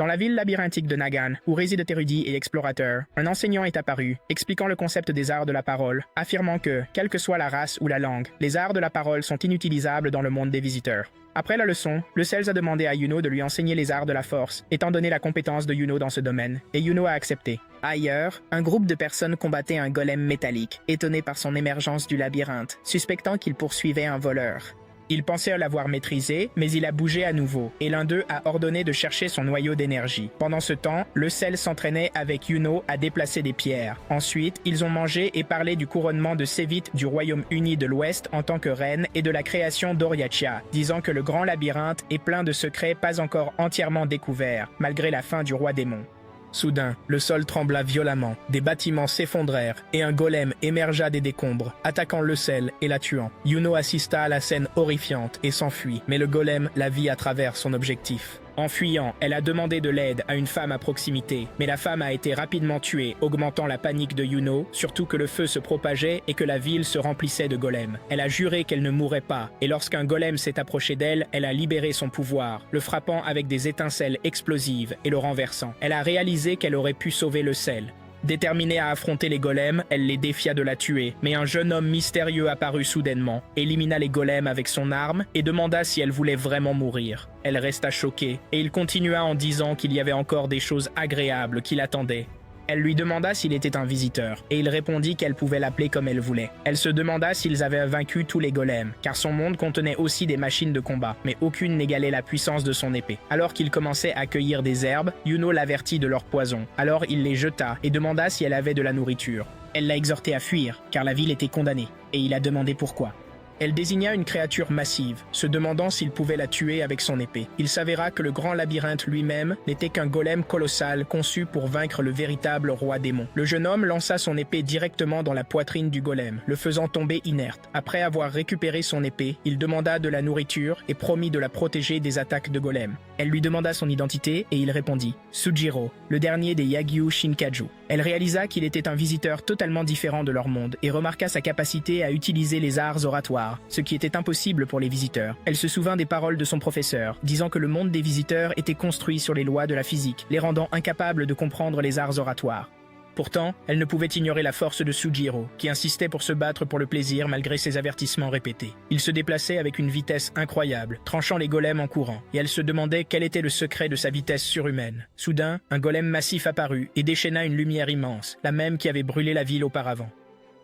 Dans la ville labyrinthique de Nagan, où résident érudits et explorateurs, un enseignant est apparu, expliquant le concept des arts de la parole, affirmant que, quelle que soit la race ou la langue, les arts de la parole sont inutilisables dans le monde des visiteurs. Après la leçon, le Cels a demandé à Yuno de lui enseigner les arts de la force, étant donné la compétence de Yuno dans ce domaine, et Yuno a accepté. Ailleurs, un groupe de personnes combattait un golem métallique, étonné par son émergence du labyrinthe, suspectant qu'il poursuivait un voleur. Il pensait l'avoir maîtrisé, mais il a bougé à nouveau, et l'un d'eux a ordonné de chercher son noyau d'énergie. Pendant ce temps, le Cels s'entraînait avec Yuno à déplacer des pierres. Ensuite, ils ont mangé et parlé du couronnement de Sévit du Royaume uni de l'Ouest en tant que reine et de la création d'Oriachia, disant que le grand labyrinthe est plein de secrets pas encore entièrement découverts, malgré la fin du roi démon. Soudain, le sol trembla violemment, des bâtiments s'effondrèrent et un golem émergea des décombres, attaquant le Cels et la tuant. Yuno assista à la scène horrifiante et s'enfuit, mais le golem la vit à travers son objectif. En fuyant, elle a demandé de l'aide à une femme à proximité, mais la femme a été rapidement tuée, augmentant la panique de Yuno, surtout que le feu se propageait et que la ville se remplissait de golems. Elle a juré qu'elle ne mourrait pas, et lorsqu'un golem s'est approché d'elle, elle a libéré son pouvoir, le frappant avec des étincelles explosives et le renversant. Elle a réalisé qu'elle aurait pu sauver le Cels. Déterminée à affronter les golems, elle les défia de la tuer, mais un jeune homme mystérieux apparut soudainement, élimina les golems avec son arme et demanda si elle voulait vraiment mourir. Elle resta choquée, et il continua en disant qu'il y avait encore des choses agréables qui l'attendaient. Elle lui demanda s'il était un visiteur, et il répondit qu'elle pouvait l'appeler comme elle voulait. Elle se demanda s'ils avaient vaincu tous les golems, car son monde contenait aussi des machines de combat, mais aucune n'égalait la puissance de son épée. Alors qu'il commençait à cueillir des herbes, Yuno l'avertit de leur poison. Alors il les jeta et demanda si elle avait de la nourriture. Elle l'a exhorté à fuir, car la ville était condamnée, et il a demandé pourquoi. Elle désigna une créature massive, se demandant s'il pouvait la tuer avec son épée. Il s'avéra que le grand labyrinthe lui-même n'était qu'un golem colossal conçu pour vaincre le véritable roi démon. Le jeune homme lança son épée directement dans la poitrine du golem, le faisant tomber inerte. Après avoir récupéré son épée, il demanda de la nourriture et promit de la protéger des attaques de golem. Elle lui demanda son identité et il répondit « Sujiro, le dernier des Yagyu Shinkaju ». Elle réalisa qu'il était un visiteur totalement différent de leur monde et remarqua sa capacité à utiliser les arts oratoires, ce qui était impossible pour les visiteurs. Elle se souvint des paroles de son professeur, disant que le monde des visiteurs était construit sur les lois de la physique, les rendant incapables de comprendre les arts oratoires. Pourtant, elle ne pouvait ignorer la force de Sujiro, qui insistait pour se battre pour le plaisir malgré ses avertissements répétés. Il se déplaçait avec une vitesse incroyable, tranchant les golems en courant, et elle se demandait quel était le secret de sa vitesse surhumaine. Soudain, un golem massif apparut et déchaîna une lumière immense, la même qui avait brûlé la ville auparavant.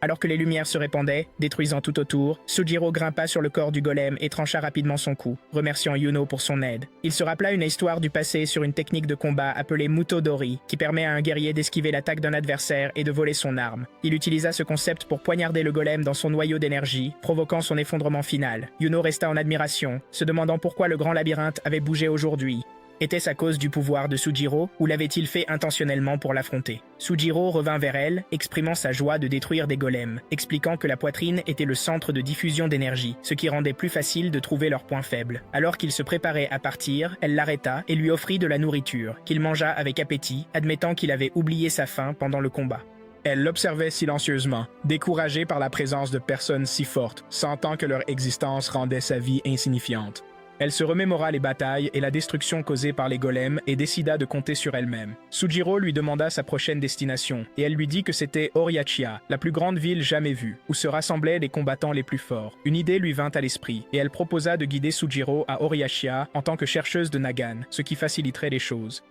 Alors que les lumières se répandaient, détruisant tout autour, Sujiro grimpa sur le corps du golem et trancha rapidement son cou, remerciant Yuno pour son aide. Il se rappela une histoire du passé sur une technique de combat appelée Mutodori, qui permet à un guerrier d'esquiver l'attaque d'un adversaire et de voler son arme. Il utilisa ce concept pour poignarder le golem dans son noyau d'énergie, provoquant son effondrement final. Yuno resta en admiration, se demandant pourquoi le grand labyrinthe avait bougé aujourd'hui. Était-ce à cause du pouvoir de Sujiro, ou l'avait-il fait intentionnellement pour l'affronter? Sujiro revint vers elle, exprimant sa joie de détruire des golems, expliquant que la poitrine était le centre de diffusion d'énergie, ce qui rendait plus facile de trouver leurs points faibles. Alors qu'il se préparait à partir, elle l'arrêta et lui offrit de la nourriture, qu'il mangea avec appétit, admettant qu'il avait oublié sa faim pendant le combat. Elle l'observait silencieusement, découragée par la présence de personnes si fortes, sentant que leur existence rendait sa vie insignifiante. Elle se remémora les batailles et la destruction causée par les golems et décida de compter sur elle-même. Sujiro lui demanda sa prochaine destination, et elle lui dit que c'était Oriachia, la plus grande ville jamais vue, où se rassemblaient les combattants les plus forts. Une idée lui vint à l'esprit, et elle proposa de guider Sujiro à Oriachia en tant que chercheuse de Nagan, ce qui faciliterait les choses.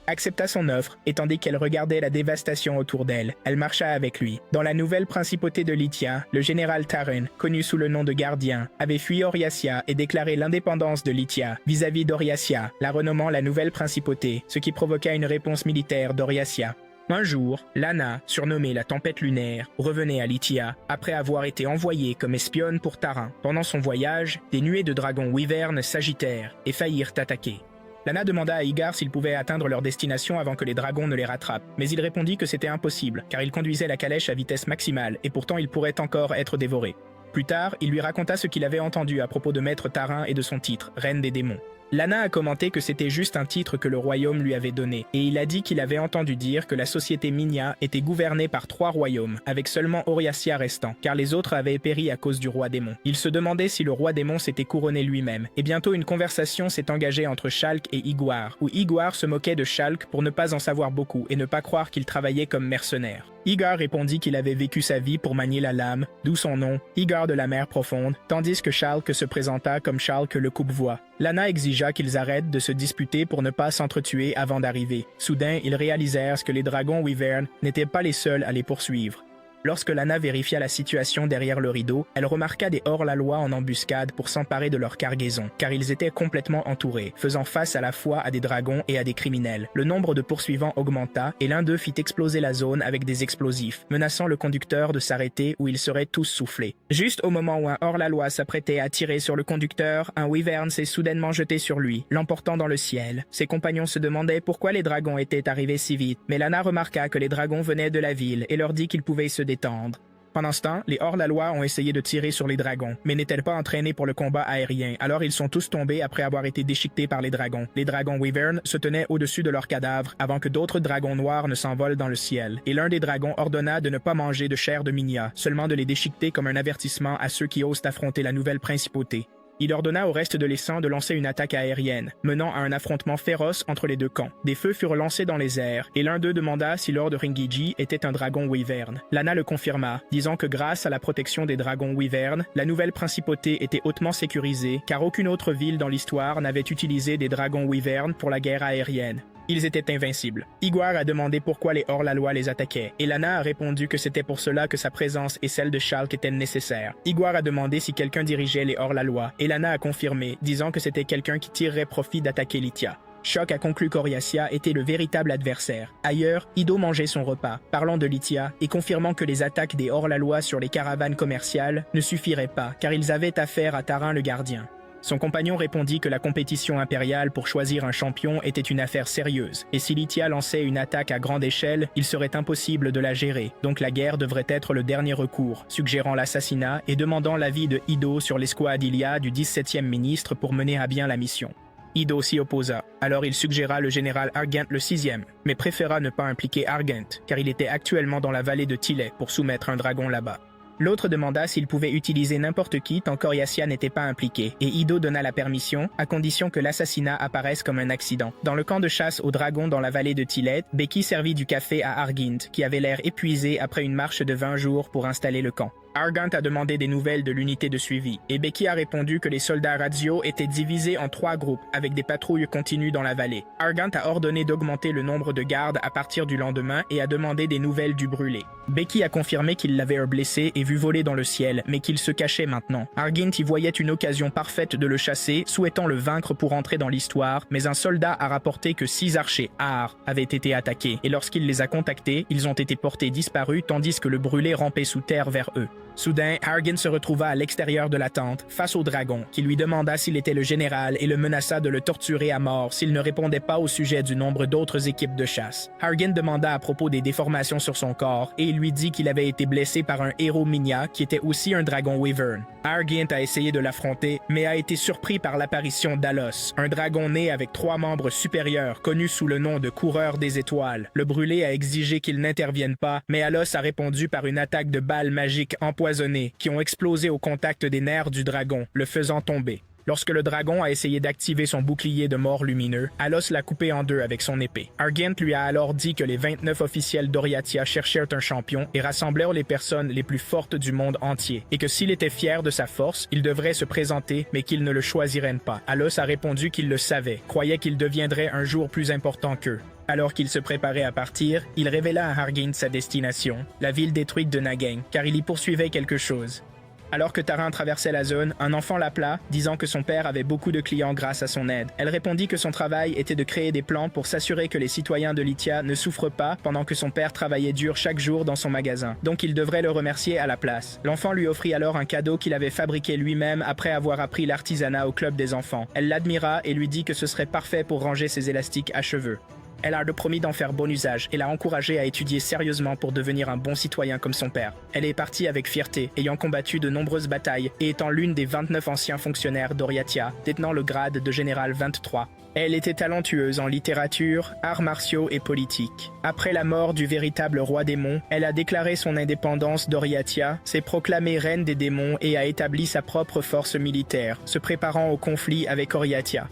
Accepta son offre, et tandis qu'elle regardait la dévastation autour d'elle, elle marcha avec lui. Dans la nouvelle principauté de Lithia, le général Taran, connu sous le nom de Gardien, avait fui Oriachia et déclaré l'indépendance de Lithia vis-à-vis d'Oriachia, la renommant la nouvelle principauté, ce qui provoqua une réponse militaire d'Oriachia. Un jour, Lana, surnommée la Tempête Lunaire, revenait à Lithia après avoir été envoyée comme espionne pour Taran. Pendant son voyage, des nuées de dragons wyvernes s'agitèrent et faillirent attaquer. Lana demanda à Igar s'ils pouvaient atteindre leur destination avant que les dragons ne les rattrapent, mais il répondit que c'était impossible, car il conduisait la calèche à vitesse maximale et pourtant il pourrait encore être dévoré. Plus tard, il lui raconta ce qu'il avait entendu à propos de Maître Taran et de son titre, Reine des démons. Lana a commenté que c'était juste un titre que le royaume lui avait donné, et il a dit qu'il avait entendu dire que la société Minya était gouvernée par 3 royaumes, avec seulement Oriacia restant, car les autres avaient péri à cause du roi démon. Il se demandait si le roi démon s'était couronné lui-même, et bientôt une conversation s'est engagée entre Shulk et Igwar, où Igwar se moquait de Shulk pour ne pas en savoir beaucoup et ne pas croire qu'il travaillait comme mercenaire. Igwar répondit qu'il avait vécu sa vie pour manier la lame, d'où son nom, Igwar de la mer profonde, tandis que Shulk se présenta comme Shulk le coupe-voix. Lana exigea qu'ils arrêtent de se disputer pour ne pas s'entretuer avant d'arriver. Soudain, ils réalisèrent que les dragons Wyvern n'étaient pas les seuls à les poursuivre. Lorsque Lana vérifia la situation derrière le rideau, elle remarqua des hors-la-loi en embuscade pour s'emparer de leur cargaison, car ils étaient complètement entourés, faisant face à la fois à des dragons et à des criminels. Le nombre de poursuivants augmenta et l'un d'eux fit exploser la zone avec des explosifs, menaçant le conducteur de s'arrêter où ils seraient tous soufflés. Juste au moment où un hors-la-loi s'apprêtait à tirer sur le conducteur, un Wyvern s'est soudainement jeté sur lui, l'emportant dans le ciel. Ses compagnons se demandaient pourquoi les dragons étaient arrivés si vite, mais Lana remarqua que les dragons venaient de la ville et leur dit qu'ils pouvaient se détendre. Pendant ce temps, les hors-la-loi ont essayé de tirer sur les dragons, mais n'étaient pas entraînés pour le combat aérien, alors ils sont tous tombés après avoir été déchiquetés par les dragons. Les dragons Wyvern se tenaient au-dessus de leurs cadavres avant que d'autres dragons noirs ne s'envolent dans le ciel, et l'un des dragons ordonna de ne pas manger de chair de Minya, seulement de les déchiqueter comme un avertissement à ceux qui osent affronter la nouvelle principauté. Il ordonna au reste de l'Essent de lancer une attaque aérienne, menant à un affrontement féroce entre les deux camps. Des feux furent lancés dans les airs, et l'un d'eux demanda si Lord Ringiji était un dragon Wyvern. Lana le confirma, disant que grâce à la protection des dragons Wyvern, la nouvelle principauté était hautement sécurisée, car aucune autre ville dans l'histoire n'avait utilisé des dragons Wyvern pour la guerre aérienne. Ils étaient invincibles. Igwar a demandé pourquoi les hors-la-loi les attaquaient, et Lana a répondu que c'était pour cela que sa présence et celle de Shulk étaient nécessaires. Igwar a demandé si quelqu'un dirigeait les hors-la-loi, et Lana a confirmé, disant que c'était quelqu'un qui tirerait profit d'attaquer Lithia. Shulk a conclu qu'Oriacia était le véritable adversaire. Ailleurs, Ido mangeait son repas, parlant de Lithia et confirmant que les attaques des hors-la-loi sur les caravanes commerciales ne suffiraient pas, car ils avaient affaire à Tarin le gardien. Son compagnon répondit que la compétition impériale pour choisir un champion était une affaire sérieuse, et si Lithia lançait une attaque à grande échelle, il serait impossible de la gérer, donc la guerre devrait être le dernier recours, suggérant l'assassinat et demandant l'avis de Ido sur l'escouade Ilia du 17e ministre pour mener à bien la mission. Ido s'y opposa, alors il suggéra le général Argent le 6e, mais préféra ne pas impliquer Argent, car il était actuellement dans la vallée de Tillet pour soumettre un dragon là-bas. L'autre demanda s'il pouvait utiliser n'importe qui tant qu'Oriacia n'était pas impliqué, et Ido donna la permission, à condition que l'assassinat apparaisse comme un accident. Dans le camp de chasse aux dragons dans la vallée de Tillet, Becky servit du café à Argent, qui avait l'air épuisé après une marche de 20 jours pour installer le camp. Argent a demandé des nouvelles de l'unité de suivi, et Becky a répondu que les soldats radio étaient divisés en 3 groupes, avec des patrouilles continues dans la vallée. Argent a ordonné d'augmenter le nombre de gardes à partir du lendemain et a demandé des nouvelles du brûlé. Becky a confirmé qu'il l'avait blessé et vu voler dans le ciel, mais qu'il se cachait maintenant. Argent y voyait une occasion parfaite de le chasser, souhaitant le vaincre pour entrer dans l'histoire, mais un soldat a rapporté que 6 archers Ar avaient été attaqués, et lorsqu'il les a contactés, ils ont été portés disparus tandis que le brûlé rampait sous terre vers eux. Soudain, Argent se retrouva à l'extérieur de la tente, face au dragon, qui lui demanda s'il était le général et le menaça de le torturer à mort s'il ne répondait pas au sujet du nombre d'autres équipes de chasse. Argent demanda à propos des déformations sur son corps et il lui dit qu'il avait été blessé par un héros Minya qui était aussi un dragon Wyvern. Argent a essayé de l'affronter, mais a été surpris par l'apparition d'Alos, un dragon né avec 3 membres supérieurs, connu sous le nom de Coureur des Étoiles. Le brûlé a exigé qu'il n'intervienne pas, mais Alos a répondu par une attaque de balles magiques empoisonnées qui ont explosé au contact des nerfs du dragon, le faisant tomber. Lorsque le dragon a essayé d'activer son bouclier de mort lumineux, Alos l'a coupé en 2 avec son épée. Argent lui a alors dit que les 29 officiels d'Oriatia cherchaient un champion et rassemblèrent les personnes les plus fortes du monde entier, et que s'il était fier de sa force, il devrait se présenter, mais qu'il ne le choisirait pas. Alos a répondu qu'il le savait, croyait qu'il deviendrait un jour plus important qu'eux. Alors qu'il se préparait à partir, il révéla à Argent sa destination, la ville détruite de Nageng, car il y poursuivait quelque chose. Alors que Tarin traversait la zone, un enfant l'appela, disant que son père avait beaucoup de clients grâce à son aide. Elle répondit que son travail était de créer des plans pour s'assurer que les citoyens de Lithia ne souffrent pas pendant que son père travaillait dur chaque jour dans son magasin. Donc il devrait le remercier à la place. L'enfant lui offrit alors un cadeau qu'il avait fabriqué lui-même après avoir appris l'artisanat au club des enfants. Elle l'admira et lui dit que ce serait parfait pour ranger ses élastiques à cheveux. Elle a promis d'en faire bon usage et l'a encouragé à étudier sérieusement pour devenir un bon citoyen comme son père. Elle est partie avec fierté, ayant combattu de nombreuses batailles et étant l'une des 29 anciens fonctionnaires d'Oriatia, détenant le grade de général 23. Elle était talentueuse en littérature, arts martiaux et politique. Après la mort du véritable roi démon, elle a déclaré son indépendance d'Oriatia, s'est proclamée reine des démons et a établi sa propre force militaire, se préparant au conflit avec Oriatia.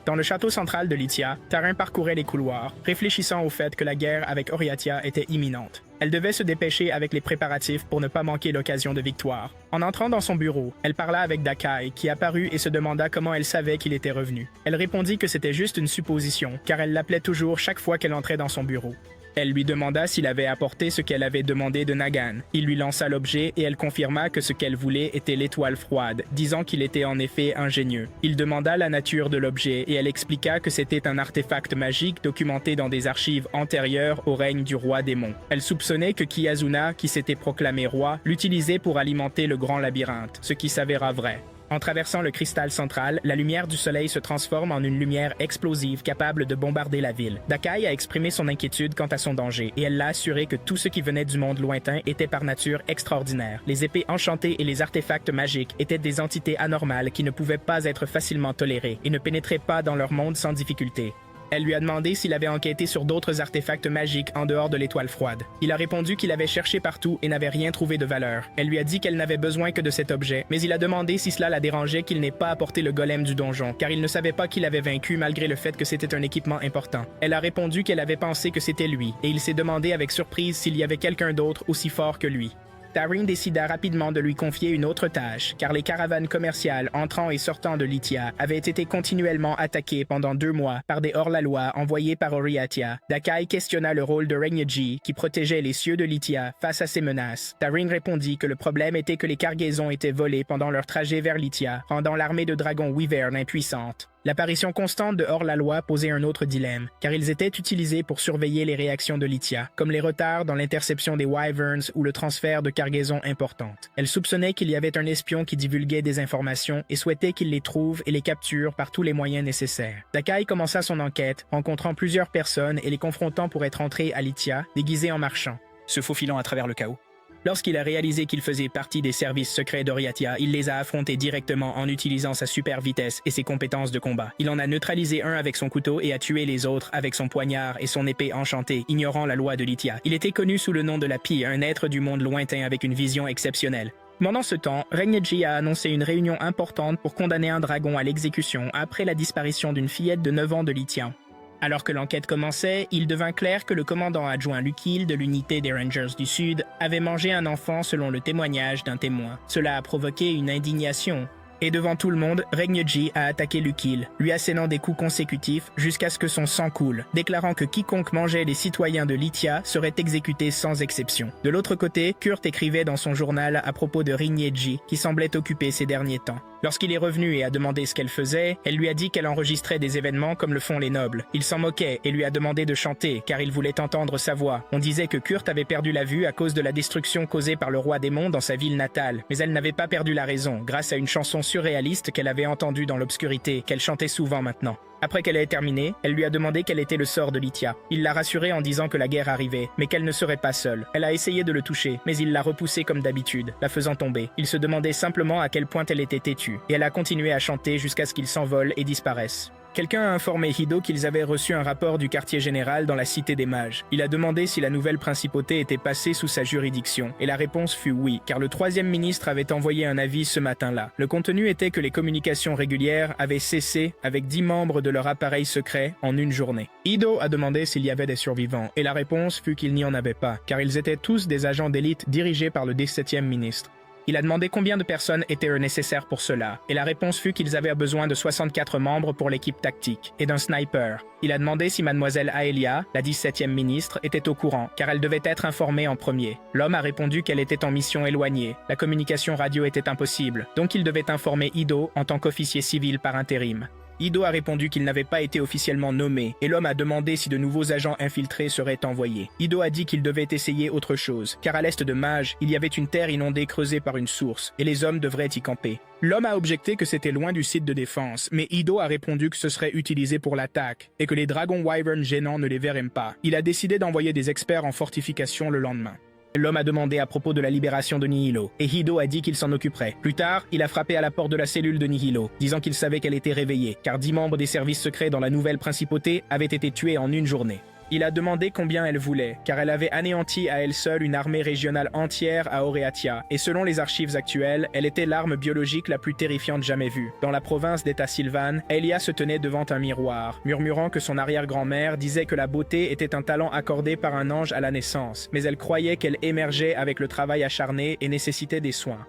Dans le château central de Lithia, Tarin parcourait les couloirs, réfléchissant au fait que la guerre avec Oriatia était imminente. Elle devait se dépêcher avec les préparatifs pour ne pas manquer l'occasion de victoire. En entrant dans son bureau, elle parla avec Dakai, qui apparut et se demanda comment elle savait qu'il était revenu. Elle répondit que c'était juste une supposition, car elle l'appelait toujours chaque fois qu'elle entrait dans son bureau. Elle lui demanda s'il avait apporté ce qu'elle avait demandé de Nagan. Il lui lança l'objet et elle confirma que ce qu'elle voulait était l'étoile froide, disant qu'il était en effet ingénieux. Il demanda la nature de l'objet et elle expliqua que c'était un artefact magique documenté dans des archives antérieures au règne du roi démon. Elle soupçonnait que Kiyazuna, qui s'était proclamé roi, l'utilisait pour alimenter le grand labyrinthe, ce qui s'avéra vrai. En traversant le cristal central, la lumière du soleil se transforme en une lumière explosive capable de bombarder la ville. Dakai a exprimé son inquiétude quant à son danger et elle l'a assuré que tout ce qui venait du monde lointain était par nature extraordinaire. Les épées enchantées et les artefacts magiques étaient des entités anormales qui ne pouvaient pas être facilement tolérées et ne pénétraient pas dans leur monde sans difficulté. Elle lui a demandé s'il avait enquêté sur d'autres artefacts magiques en dehors de l'étoile froide. Il a répondu qu'il avait cherché partout et n'avait rien trouvé de valeur. Elle lui a dit qu'elle n'avait besoin que de cet objet, mais il a demandé si cela la dérangeait qu'il n'ait pas apporté le golem du donjon, car il ne savait pas qu'il avait vaincu malgré le fait que c'était un équipement important. Elle a répondu qu'elle avait pensé que c'était lui, et il s'est demandé avec surprise s'il y avait quelqu'un d'autre aussi fort que lui. Tarin décida rapidement de lui confier une autre tâche, car les caravanes commerciales entrant et sortant de Lithia avaient été continuellement attaquées pendant 2 mois par des hors-la-loi envoyés par Oriatia. Dakai questionna le rôle de Regnji, qui protégeait les cieux de Lithia face à ces menaces. Tarin répondit que le problème était que les cargaisons étaient volées pendant leur trajet vers Lithia, rendant l'armée de dragons Wyvern impuissante. L'apparition constante de hors-la-loi posait un autre dilemme, car ils étaient utilisés pour surveiller les réactions de Lithia, comme les retards dans l'interception des Wyverns ou le transfert de cargaisons importantes. Elle soupçonnait qu'il y avait un espion qui divulguait des informations et souhaitait qu'il les trouve et les capture par tous les moyens nécessaires. Dakai commença son enquête, rencontrant plusieurs personnes et les confrontant pour être entré à Lithia, déguisés en marchands, se faufilant à travers le chaos. Lorsqu'il a réalisé qu'il faisait partie des services secrets d'Oriatia, il les a affrontés directement en utilisant sa super vitesse et ses compétences de combat. Il en a neutralisé un avec son couteau et a tué les autres avec son poignard et son épée enchantée, ignorant la loi de Lithia. Il était connu sous le nom de la Pie, un être du monde lointain avec une vision exceptionnelle. Pendant ce temps, Regnji a annoncé une réunion importante pour condamner un dragon à l'exécution après la disparition d'une fillette de 9 ans de Lithia. Alors que l'enquête commençait, il devint clair que le commandant adjoint Lukil de l'unité des Rangers du Sud avait mangé un enfant selon le témoignage d'un témoin. Cela a provoqué une indignation. Et devant tout le monde, Regnji a attaqué Lukil, lui assénant des coups consécutifs jusqu'à ce que son sang coule, déclarant que quiconque mangeait les citoyens de Lithia serait exécuté sans exception. De l'autre côté, Kurt écrivait dans son journal à propos de Rinyeji, qui semblait occupé ces derniers temps. Lorsqu'il est revenu et a demandé ce qu'elle faisait, elle lui a dit qu'elle enregistrait des événements comme le font les nobles. Il s'en moquait et lui a demandé de chanter, car il voulait entendre sa voix. On disait que Kurt avait perdu la vue à cause de la destruction causée par le roi démon dans sa ville natale, mais elle n'avait pas perdu la raison, grâce à une chanson surréaliste qu'elle avait entendue dans l'obscurité, qu'elle chantait souvent maintenant. Après qu'elle ait terminé, elle lui a demandé quel était le sort de Lithia. Il l'a rassurée en disant que la guerre arrivait, mais qu'elle ne serait pas seule. Elle a essayé de le toucher, mais il l'a repoussée comme d'habitude, la faisant tomber. Il se demandait simplement à quel point elle était têtue, et elle a continué à chanter jusqu'à ce qu'il s'envole et disparaisse. Quelqu'un a informé Hido qu'ils avaient reçu un rapport du quartier général dans la Cité des Mages. Il a demandé si la nouvelle principauté était passée sous sa juridiction, et la réponse fut oui, car le 3e ministre avait envoyé un avis ce matin-là. Le contenu était que les communications régulières avaient cessé avec 10 membres de leur appareil secret en une journée. Hido a demandé s'il y avait des survivants, et la réponse fut qu'il n'y en avait pas, car ils étaient tous des agents d'élite dirigés par le 17e ministre. Il a demandé combien de personnes étaient nécessaires pour cela, et la réponse fut qu'ils avaient besoin de 64 membres pour l'équipe tactique, et d'un sniper. Il a demandé si mademoiselle Aelia, la 17e ministre, était au courant, car elle devait être informée en premier. L'homme a répondu qu'elle était en mission éloignée, la communication radio était impossible, donc il devait informer Hido en tant qu'officier civil par intérim. Ido a répondu qu'il n'avait pas été officiellement nommé, et l'homme a demandé si de nouveaux agents infiltrés seraient envoyés. Ido a dit qu'il devait essayer autre chose, car à l'est de Mage, il y avait une terre inondée creusée par une source, et les hommes devraient y camper. L'homme a objecté que c'était loin du site de défense, mais Ido a répondu que ce serait utilisé pour l'attaque, et que les dragons Wyvern gênants ne les verraient pas. Il a décidé d'envoyer des experts en fortification le lendemain. L'homme a demandé à propos de la libération de Nihilo, et Ido a dit qu'il s'en occuperait. Plus tard, il a frappé à la porte de la cellule de Nihilo, disant qu'il savait qu'elle était réveillée, car 10 membres des services secrets dans la nouvelle principauté avaient été tués en une journée. Il a demandé combien elle voulait, car elle avait anéanti à elle seule une armée régionale entière à Oreatia, et selon les archives actuelles, elle était l'arme biologique la plus terrifiante jamais vue. Dans la province d'État Sylvan, Aelia se tenait devant un miroir, murmurant que son arrière-grand-mère disait que la beauté était un talent accordé par un ange à la naissance, mais elle croyait qu'elle émergeait avec le travail acharné et nécessitait des soins.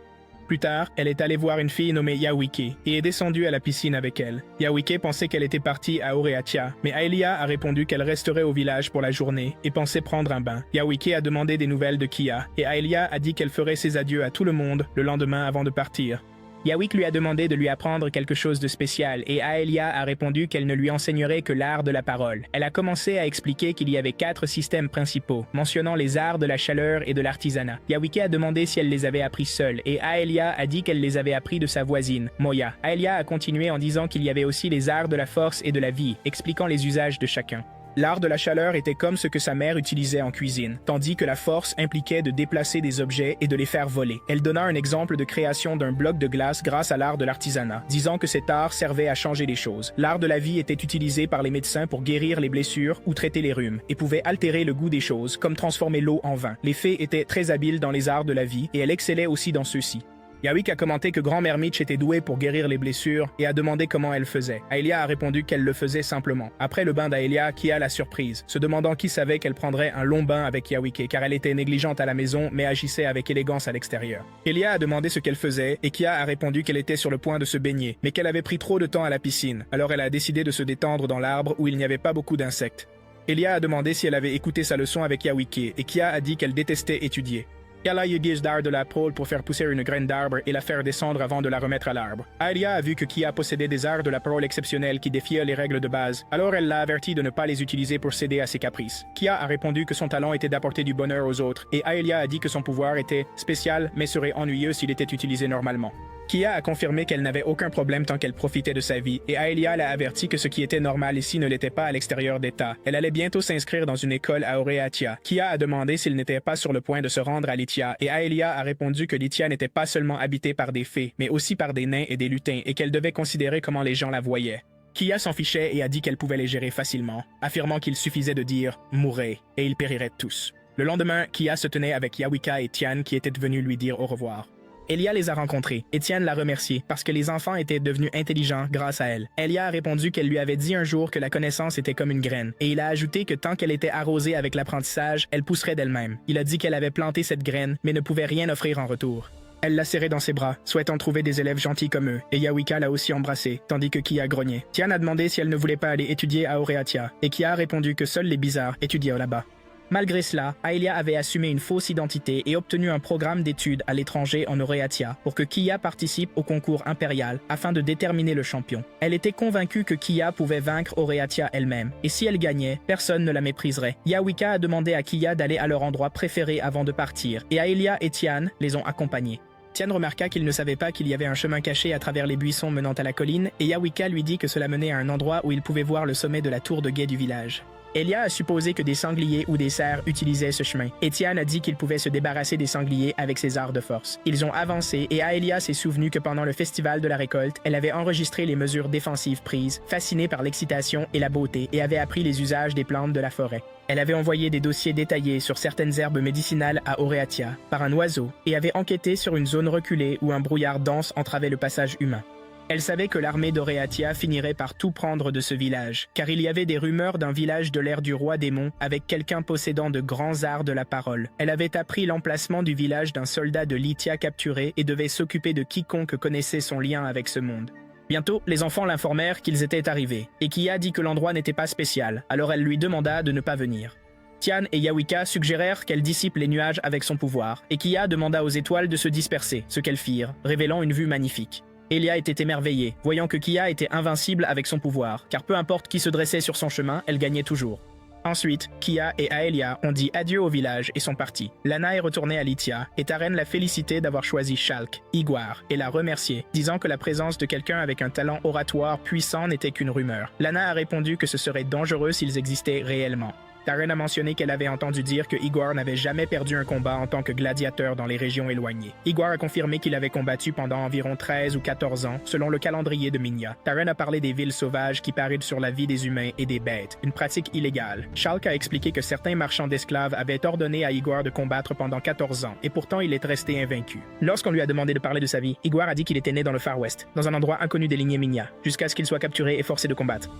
Plus tard, elle est allée voir une fille nommée Yawike et est descendue à la piscine avec elle. Yawike pensait qu'elle était partie à Oreatia, mais Aelia a répondu qu'elle resterait au village pour la journée et pensait prendre un bain. Yawike a demandé des nouvelles de Kia, et Aelia a dit qu'elle ferait ses adieux à tout le monde le lendemain avant de partir. Yawik lui a demandé de lui apprendre quelque chose de spécial et Aelia a répondu qu'elle ne lui enseignerait que l'art de la parole. Elle a commencé à expliquer qu'il y avait 4 systèmes principaux, mentionnant les arts de la chaleur et de l'artisanat. Yawike a demandé si elle les avait appris seule et Aelia a dit qu'elle les avait appris de sa voisine, Moya. Aelia a continué en disant qu'il y avait aussi les arts de la force et de la vie, expliquant les usages de chacun. L'art de la chaleur était comme ce que sa mère utilisait en cuisine, tandis que la force impliquait de déplacer des objets et de les faire voler. Elle donna un exemple de création d'un bloc de glace grâce à l'art de l'artisanat, disant que cet art servait à changer les choses. L'art de la vie était utilisé par les médecins pour guérir les blessures ou traiter les rhumes, et pouvait altérer le goût des choses, comme transformer l'eau en vin. Les fées étaient très habiles dans les arts de la vie, et elle excellait aussi dans ceux-ci. Yawik a commenté que Grand-mère Mitch était douée pour guérir les blessures et a demandé comment elle faisait. Aelia a répondu qu'elle le faisait simplement. Après le bain d'Aelia, Kia la surprise, se demandant qui savait qu'elle prendrait un long bain avec Yawike car elle était négligente à la maison mais agissait avec élégance à l'extérieur. Elia a demandé ce qu'elle faisait et Kia a répondu qu'elle était sur le point de se baigner, mais qu'elle avait pris trop de temps à la piscine. Alors elle a décidé de se détendre dans l'arbre où il n'y avait pas beaucoup d'insectes. Elia a demandé si elle avait écouté sa leçon avec Yawike et Kia a dit qu'elle détestait étudier. Kala utilise d'art de la pôle pour faire pousser une graine d'arbre et la faire descendre avant de la remettre à l'arbre. Aelia a vu que Kia possédait des arts de la parole exceptionnels qui défiaient les règles de base, alors elle l'a averti de ne pas les utiliser pour céder à ses caprices. Kia a répondu que son talent était d'apporter du bonheur aux autres, et Aelia a dit que son pouvoir était spécial mais serait ennuyeux s'il était utilisé normalement. Kia a confirmé qu'elle n'avait aucun problème tant qu'elle profitait de sa vie, et Aelia l'a averti que ce qui était normal ici ne l'était pas à l'extérieur d'État. Elle allait bientôt s'inscrire dans une école à Oreatia. Kia a demandé s'il n'était pas sur le point de se rendre à Lithia, et Aelia a répondu que Lithia n'était pas seulement habitée par des fées, mais aussi par des nains et des lutins, et qu'elle devait considérer comment les gens la voyaient. Kia s'en fichait et a dit qu'elle pouvait les gérer facilement, affirmant qu'il suffisait de dire « mourrez » et ils périraient tous. Le lendemain, Kia se tenait avec Yawika et Tian qui étaient venus lui dire au revoir. Elia les a rencontrés. Étienne l'a remercié parce que les enfants étaient devenus intelligents grâce à elle. Elia a répondu qu'elle lui avait dit un jour que la connaissance était comme une graine, et il a ajouté que tant qu'elle était arrosée avec l'apprentissage, elle pousserait d'elle-même. Il a dit qu'elle avait planté cette graine, mais ne pouvait rien offrir en retour. Elle l'a serré dans ses bras, souhaitant trouver des élèves gentils comme eux, et Yawika l'a aussi embrassé, tandis que Kia grognait. Tian a demandé si elle ne voulait pas aller étudier à Oreatia, et Kia a répondu que seuls les bizarres étudiaient là-bas. Malgré cela, Aelia avait assumé une fausse identité et obtenu un programme d'études à l'étranger en Oreatia pour que Kia participe au concours impérial afin de déterminer le champion. Elle était convaincue que Kia pouvait vaincre Oreatia elle-même, et si elle gagnait, personne ne la mépriserait. Yawika a demandé à Kia d'aller à leur endroit préféré avant de partir, et Aelia et Tian les ont accompagnés. Tian remarqua qu'il ne savait pas qu'il y avait un chemin caché à travers les buissons menant à la colline, et Yawika lui dit que cela menait à un endroit où il pouvait voir le sommet de la tour de guet du village. Elia a supposé que des sangliers ou des cerfs utilisaient ce chemin. Etienne a dit qu'il pouvait se débarrasser des sangliers avec ses arts de force. Ils ont avancé et Aelia s'est souvenu que pendant le festival de la récolte, elle avait enregistré les mesures défensives prises, fascinée par l'excitation et la beauté, et avait appris les usages des plantes de la forêt. Elle avait envoyé des dossiers détaillés sur certaines herbes médicinales à Oreatia par un oiseau et avait enquêté sur une zone reculée où un brouillard dense entravait le passage humain. Elle savait que l'armée d'Oreatia finirait par tout prendre de ce village, car il y avait des rumeurs d'un village de l'ère du roi démon avec quelqu'un possédant de grands arts de la parole. Elle avait appris l'emplacement du village d'un soldat de Lithia capturé et devait s'occuper de quiconque connaissait son lien avec ce monde. Bientôt, les enfants l'informèrent qu'ils étaient arrivés, et Kia dit que l'endroit n'était pas spécial, alors elle lui demanda de ne pas venir. Tian et Yawika suggérèrent qu'elle dissipe les nuages avec son pouvoir, et Kia demanda aux étoiles de se disperser, ce qu'elles firent, révélant une vue magnifique. Elia était émerveillée, voyant que Kia était invincible avec son pouvoir, car peu importe qui se dressait sur son chemin, elle gagnait toujours. Ensuite, Kia et Aelia ont dit adieu au village et sont partis. Lana est retournée à Lithia et Taren l'a félicité d'avoir choisi Shulk, Igwar, et l'a remercié, disant que la présence de quelqu'un avec un talent oratoire puissant n'était qu'une rumeur. Lana a répondu que ce serait dangereux s'ils existaient réellement. Taren a mentionné qu'elle avait entendu dire que Igwar n'avait jamais perdu un combat en tant que gladiateur dans les régions éloignées. Igwar a confirmé qu'il avait combattu pendant environ 13 ou 14 ans, selon le calendrier de Minya. Taren a parlé des villes sauvages qui parodient sur la vie des humains et des bêtes, une pratique illégale. Shulk a expliqué que certains marchands d'esclaves avaient ordonné à Igwar de combattre pendant 14 ans, et pourtant il est resté invaincu. Lorsqu'on lui a demandé de parler de sa vie, Igwar a dit qu'il était né dans le Far West, dans un endroit inconnu des lignées Minya, jusqu'à ce qu'il soit capturé et forcé de combattre.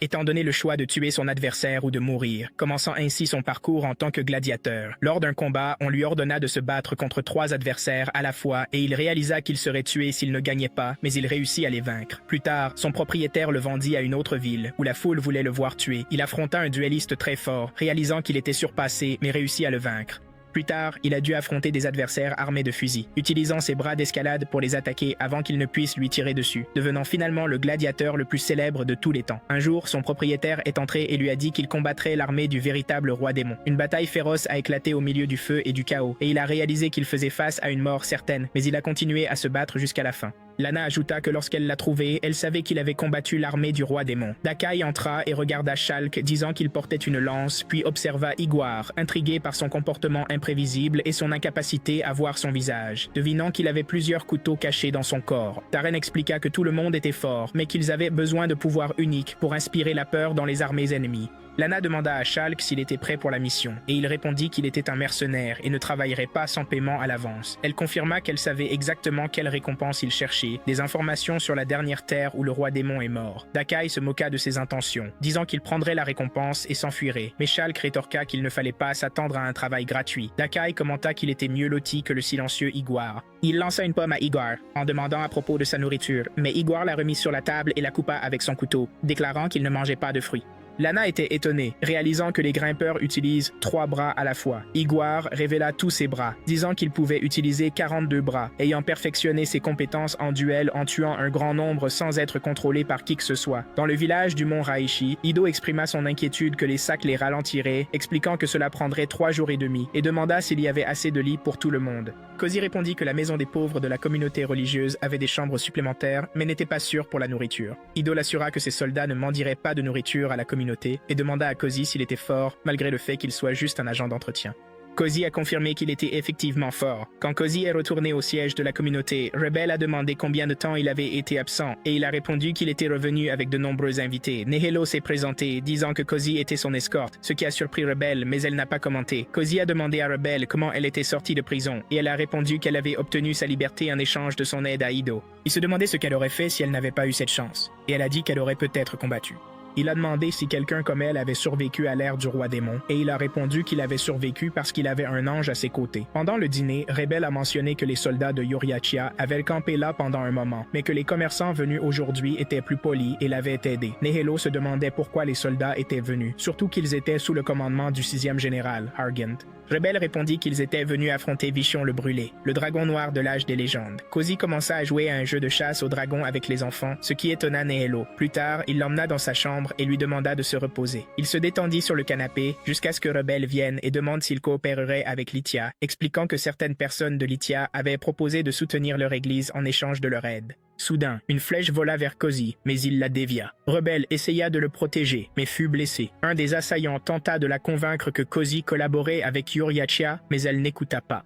Étant donné le choix de tuer son adversaire ou de mourir, commençant ainsi son parcours en tant que gladiateur. Lors d'un combat, on lui ordonna de se battre contre 3 adversaires à la fois et il réalisa qu'il serait tué s'il ne gagnait pas, mais il réussit à les vaincre. Plus tard, son propriétaire le vendit à une autre ville, où la foule voulait le voir tuer. Il affronta un duelliste très fort, réalisant qu'il était surpassé, mais réussit à le vaincre. Plus tard, il a dû affronter des adversaires armés de fusils, utilisant ses bras d'escalade pour les attaquer avant qu'ils ne puissent lui tirer dessus, devenant finalement le gladiateur le plus célèbre de tous les temps. Un jour, son propriétaire est entré et lui a dit qu'il combattrait l'armée du véritable roi démon. Une bataille féroce a éclaté au milieu du feu et du chaos, et il a réalisé qu'il faisait face à une mort certaine, mais il a continué à se battre jusqu'à la fin. Lana ajouta que lorsqu'elle l'a trouvé, elle savait qu'il avait combattu l'armée du roi démon. Dakai entra et regarda Shulk, disant qu'il portait une lance, puis observa Igwar, intrigué par son comportement imprévisible et son incapacité à voir son visage, devinant qu'il avait plusieurs couteaux cachés dans son corps. Taren expliqua que tout le monde était fort, mais qu'ils avaient besoin de pouvoirs uniques pour inspirer la peur dans les armées ennemies. Lana demanda à Shulk s'il était prêt pour la mission, et il répondit qu'il était un mercenaire et ne travaillerait pas sans paiement à l'avance. Elle confirma qu'elle savait exactement quelle récompense il cherchait, des informations sur la dernière terre où le roi démon est mort. Dakai se moqua de ses intentions, disant qu'il prendrait la récompense et s'enfuirait, mais Shulk rétorqua qu'il ne fallait pas s'attendre à un travail gratuit. Dakai commenta qu'il était mieux loti que le silencieux Igwar. Il lança une pomme à Igwar, en demandant à propos de sa nourriture, mais Igwar la remit sur la table et la coupa avec son couteau, déclarant qu'il ne mangeait pas de fruits. Lana était étonnée, réalisant que les grimpeurs utilisent 3 bras à la fois. Igwar révéla tous ses bras, disant qu'il pouvait utiliser 42 bras, ayant perfectionné ses compétences en duel en tuant un grand nombre sans être contrôlé par qui que ce soit. Dans le village du mont Raishi, Ido exprima son inquiétude que les sacs les ralentiraient, expliquant que cela prendrait 3 jours et demi, et demanda s'il y avait assez de lits pour tout le monde. Kozi répondit que la maison des pauvres de la communauté religieuse avait des chambres supplémentaires, mais n'était pas sûre pour la nourriture. Ido l'assura que ses soldats ne mendiraient pas de nourriture à la communauté et demanda à Kozi s'il était fort, malgré le fait qu'il soit juste un agent d'entretien. Kozi a confirmé qu'il était effectivement fort. Quand Kozi est retourné au siège de la communauté, Rebel a demandé combien de temps il avait été absent, et il a répondu qu'il était revenu avec de nombreux invités. Nehelo s'est présenté, disant que Kozi était son escorte, ce qui a surpris Rebel, mais elle n'a pas commenté. Kozi a demandé à Rebel comment elle était sortie de prison, et elle a répondu qu'elle avait obtenu sa liberté en échange de son aide à Ido. Il se demandait ce qu'elle aurait fait si elle n'avait pas eu cette chance, et elle a dit qu'elle aurait peut-être combattu. Il a demandé si quelqu'un comme elle avait survécu à l'ère du roi démon, et il a répondu qu'il avait survécu parce qu'il avait un ange à ses côtés. Pendant le dîner, Rebel a mentionné que les soldats de Yoriachia avaient campé là pendant un moment, mais que les commerçants venus aujourd'hui étaient plus polis et l'avaient aidé. Nehelo se demandait pourquoi les soldats étaient venus, surtout qu'ils étaient sous le commandement du 6e général, Argent. Rebel répondit qu'ils étaient venus affronter Vichon le Brûlé, le dragon noir de l'âge des légendes. Kozi commença à jouer à un jeu de chasse au dragon avec les enfants, ce qui étonna Nehelo. Plus tard, il l'emmena dans sa chambre et lui demanda de se reposer. Il se détendit sur le canapé jusqu'à ce que Rebel vienne et demande s'il coopérerait avec Lithia, expliquant que certaines personnes de Lithia avaient proposé de soutenir leur église en échange de leur aide. Soudain, une flèche vola vers Kozi, mais il la dévia. Rebel essaya de le protéger, mais fut blessé. Un des assaillants tenta de la convaincre que Kozi collaborait avec Yoriachia, mais elle n'écouta pas.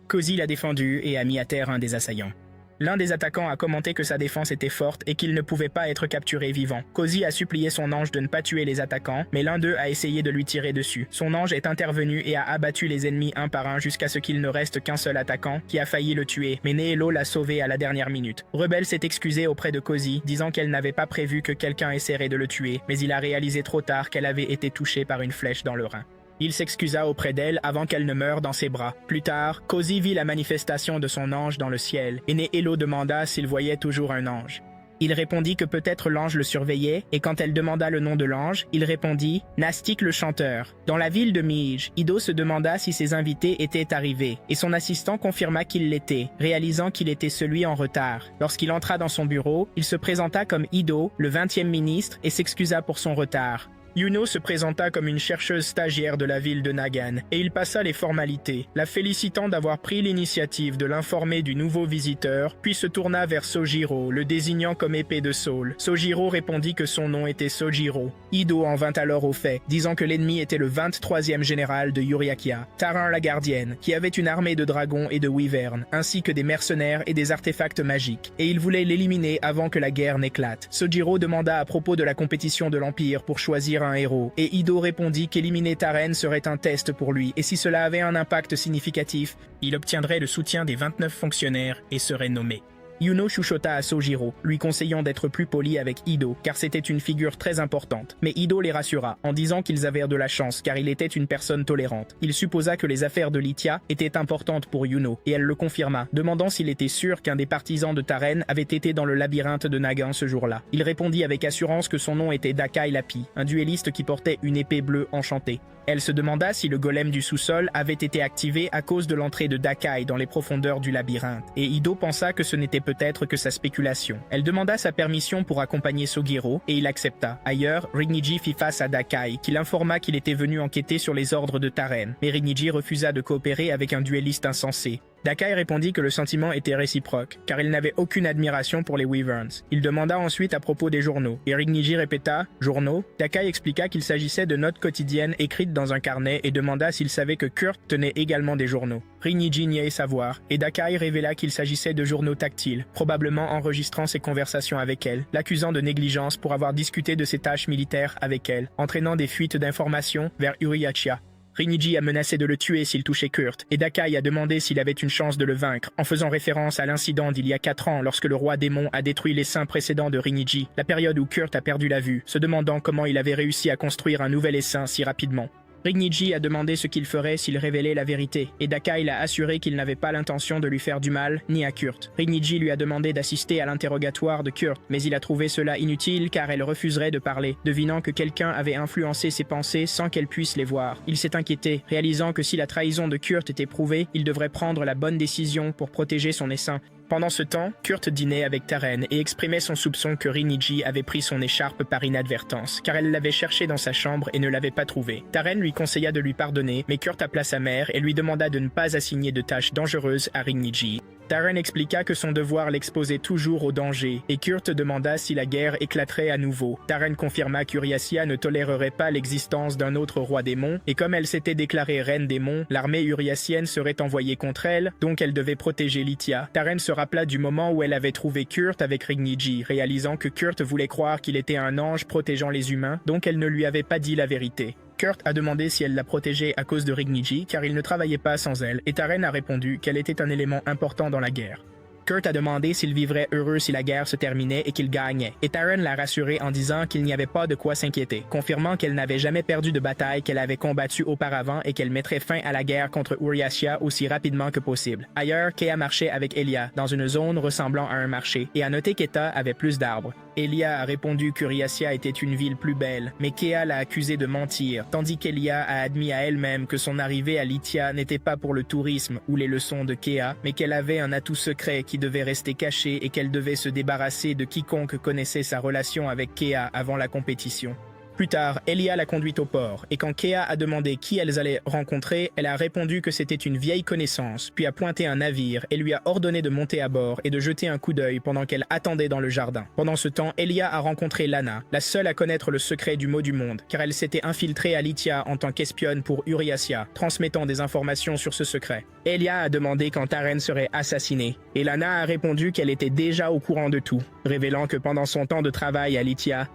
Kozi l'a défendu et a mis à terre un des assaillants. L'un des attaquants a commenté que sa défense était forte et qu'il ne pouvait pas être capturé vivant. Kozi a supplié son ange de ne pas tuer les attaquants, mais l'un d'eux a essayé de lui tirer dessus. Son ange est intervenu et a abattu les ennemis un par un jusqu'à ce qu'il ne reste qu'un seul attaquant, qui a failli le tuer, mais Nehelo l'a sauvé à la dernière minute. Rebel s'est excusé auprès de Kozi, disant qu'elle n'avait pas prévu que quelqu'un essaierait de le tuer, mais il a réalisé trop tard qu'elle avait été touchée par une flèche dans le rein. Il s'excusa auprès d'elle avant qu'elle ne meure dans ses bras. Plus tard, Kozi vit la manifestation de son ange dans le ciel, et Nehelo demanda s'il voyait toujours un ange. Il répondit que peut-être l'ange le surveillait, et quand elle demanda le nom de l'ange, il répondit « Nastic le chanteur ». Dans la ville de Mige, Ido se demanda si ses invités étaient arrivés, et son assistant confirma qu'il l'était, réalisant qu'il était celui en retard. Lorsqu'il entra dans son bureau, il se présenta comme Ido, le 20e ministre, et s'excusa pour son retard. Yuno se présenta comme une chercheuse stagiaire de la ville de Nagan, et il passa les formalités, la félicitant d'avoir pris l'initiative de l'informer du nouveau visiteur, puis se tourna vers Sojiro, le désignant comme épée de Saul. Sojiro répondit que son nom était Sojiro. Ido en vint alors au fait, disant que l'ennemi était le 23e général de Yuriakia, Tarin la gardienne, qui avait une armée de dragons et de wyverns, ainsi que des mercenaires et des artefacts magiques, et il voulait l'éliminer avant que la guerre n'éclate. Sojiro demanda à propos de la compétition de l'Empire pour choisir un héros, et Ido répondit qu'éliminer Taren serait un test pour lui, et si cela avait un impact significatif, il obtiendrait le soutien des 29 fonctionnaires et serait nommé. Yuno chuchota à Sojiro, lui conseillant d'être plus poli avec Ido, car c'était une figure très importante. Mais Ido les rassura, en disant qu'ils avaient de la chance, car il était une personne tolérante. Il supposa que les affaires de Lithia étaient importantes pour Yuno, et elle le confirma, demandant s'il était sûr qu'un des partisans de Taren avait été dans le labyrinthe de Nagan ce jour-là. Il répondit avec assurance que son nom était Dakai Lapi, un duelliste qui portait une épée bleue enchantée. Elle se demanda si le golem du sous-sol avait été activé à cause de l'entrée de Dakai dans les profondeurs du labyrinthe, et Ido pensa que ce n'était peut-être que sa spéculation. Elle demanda sa permission pour accompagner Sogiro, et il accepta. Ailleurs, Rigniji fit face à Dakai, qui l'informa qu'il était venu enquêter sur les ordres de Taren, mais Rigniji refusa de coopérer avec un duelliste insensé. Dakai répondit que le sentiment était réciproque, car il n'avait aucune admiration pour les Wyverns. Il demanda ensuite à propos des journaux, et Rigniji répéta « Journaux ?» Dakai expliqua qu'il s'agissait de notes quotidiennes écrites dans un carnet et demanda s'il savait que Kurt tenait également des journaux. Rigniji niait savoir, et Dakai révéla qu'il s'agissait de journaux tactiles, probablement enregistrant ses conversations avec elle, l'accusant de négligence pour avoir discuté de ses tâches militaires avec elle, entraînant des fuites d'informations vers Uriacha. Rigniji a menacé de le tuer s'il touchait Kurt, et Dakai a demandé s'il avait une chance de le vaincre, en faisant référence à l'incident d'il y a 4 ans lorsque le roi démon a détruit les seins précédents de Rigniji, la période où Kurt a perdu la vue, se demandant comment il avait réussi à construire un nouvel essaim si rapidement. Rigniji a demandé ce qu'il ferait s'il révélait la vérité, et Dakai l'a assuré qu'il n'avait pas l'intention de lui faire du mal, ni à Kurt. Rigniji lui a demandé d'assister à l'interrogatoire de Kurt, mais il a trouvé cela inutile car elle refuserait de parler, devinant que quelqu'un avait influencé ses pensées sans qu'elle puisse les voir. Il s'est inquiété, réalisant que si la trahison de Kurt était prouvée, il devrait prendre la bonne décision pour protéger son essaim. Pendant ce temps, Kurt dînait avec Taren et exprimait son soupçon que Rigniji avait pris son écharpe par inadvertance, car elle l'avait cherché dans sa chambre et ne l'avait pas trouvé. Taren lui conseilla de lui pardonner, mais Kurt appela sa mère et lui demanda de ne pas assigner de tâches dangereuses à Rigniji. Taren expliqua que son devoir l'exposait toujours au danger, et Kurt demanda si la guerre éclaterait à nouveau. Taren confirma qu'Uriacia ne tolérerait pas l'existence d'un autre roi démon, et comme elle s'était déclarée reine démon, l'armée uriacienne serait envoyée contre elle, donc elle devait protéger Lithia. Taren se rappela du moment où elle avait trouvé Kurt avec Rigniji, réalisant que Kurt voulait croire qu'il était un ange protégeant les humains, donc elle ne lui avait pas dit la vérité. Kurt a demandé si elle la protégeait à cause de Rigniji, car il ne travaillait pas sans elle, et Taren a répondu qu'elle était un élément important dans la guerre. Kurt a demandé s'il vivrait heureux si la guerre se terminait et qu'il gagnait, et Taren l'a rassuré en disant qu'il n'y avait pas de quoi s'inquiéter, confirmant qu'elle n'avait jamais perdu de bataille qu'elle avait combattue auparavant et qu'elle mettrait fin à la guerre contre Uriacia aussi rapidement que possible. Ailleurs, Kea marchait avec Elia, dans une zone ressemblant à un marché, et a noté qu'Eta avait plus d'arbres. Elia a répondu qu'Uriacia était une ville plus belle, mais Kea l'a accusé de mentir, tandis qu'Elia a admis à elle-même que son arrivée à Lithia n'était pas pour le tourisme ou les leçons de Kea, mais qu'elle avait un atout secret qui devait rester caché et qu'elle devait se débarrasser de quiconque connaissait sa relation avec Kea avant la compétition. Plus tard, Elia l'a conduite au port, et quand Kea a demandé qui elles allaient rencontrer, elle a répondu que c'était une vieille connaissance, puis a pointé un navire et lui a ordonné de monter à bord et de jeter un coup d'œil pendant qu'elle attendait dans le jardin. Pendant ce temps, Elia a rencontré Lana, la seule à connaître le secret du mot du monde, car elle s'était infiltrée à Lithia en tant qu'espionne pour Uriacia, transmettant des informations sur ce secret. Elia a demandé quand Taren serait assassiné, et Lana a répondu qu'elle était déjà au courant de tout, révélant que pendant son temps de travail à Lithia,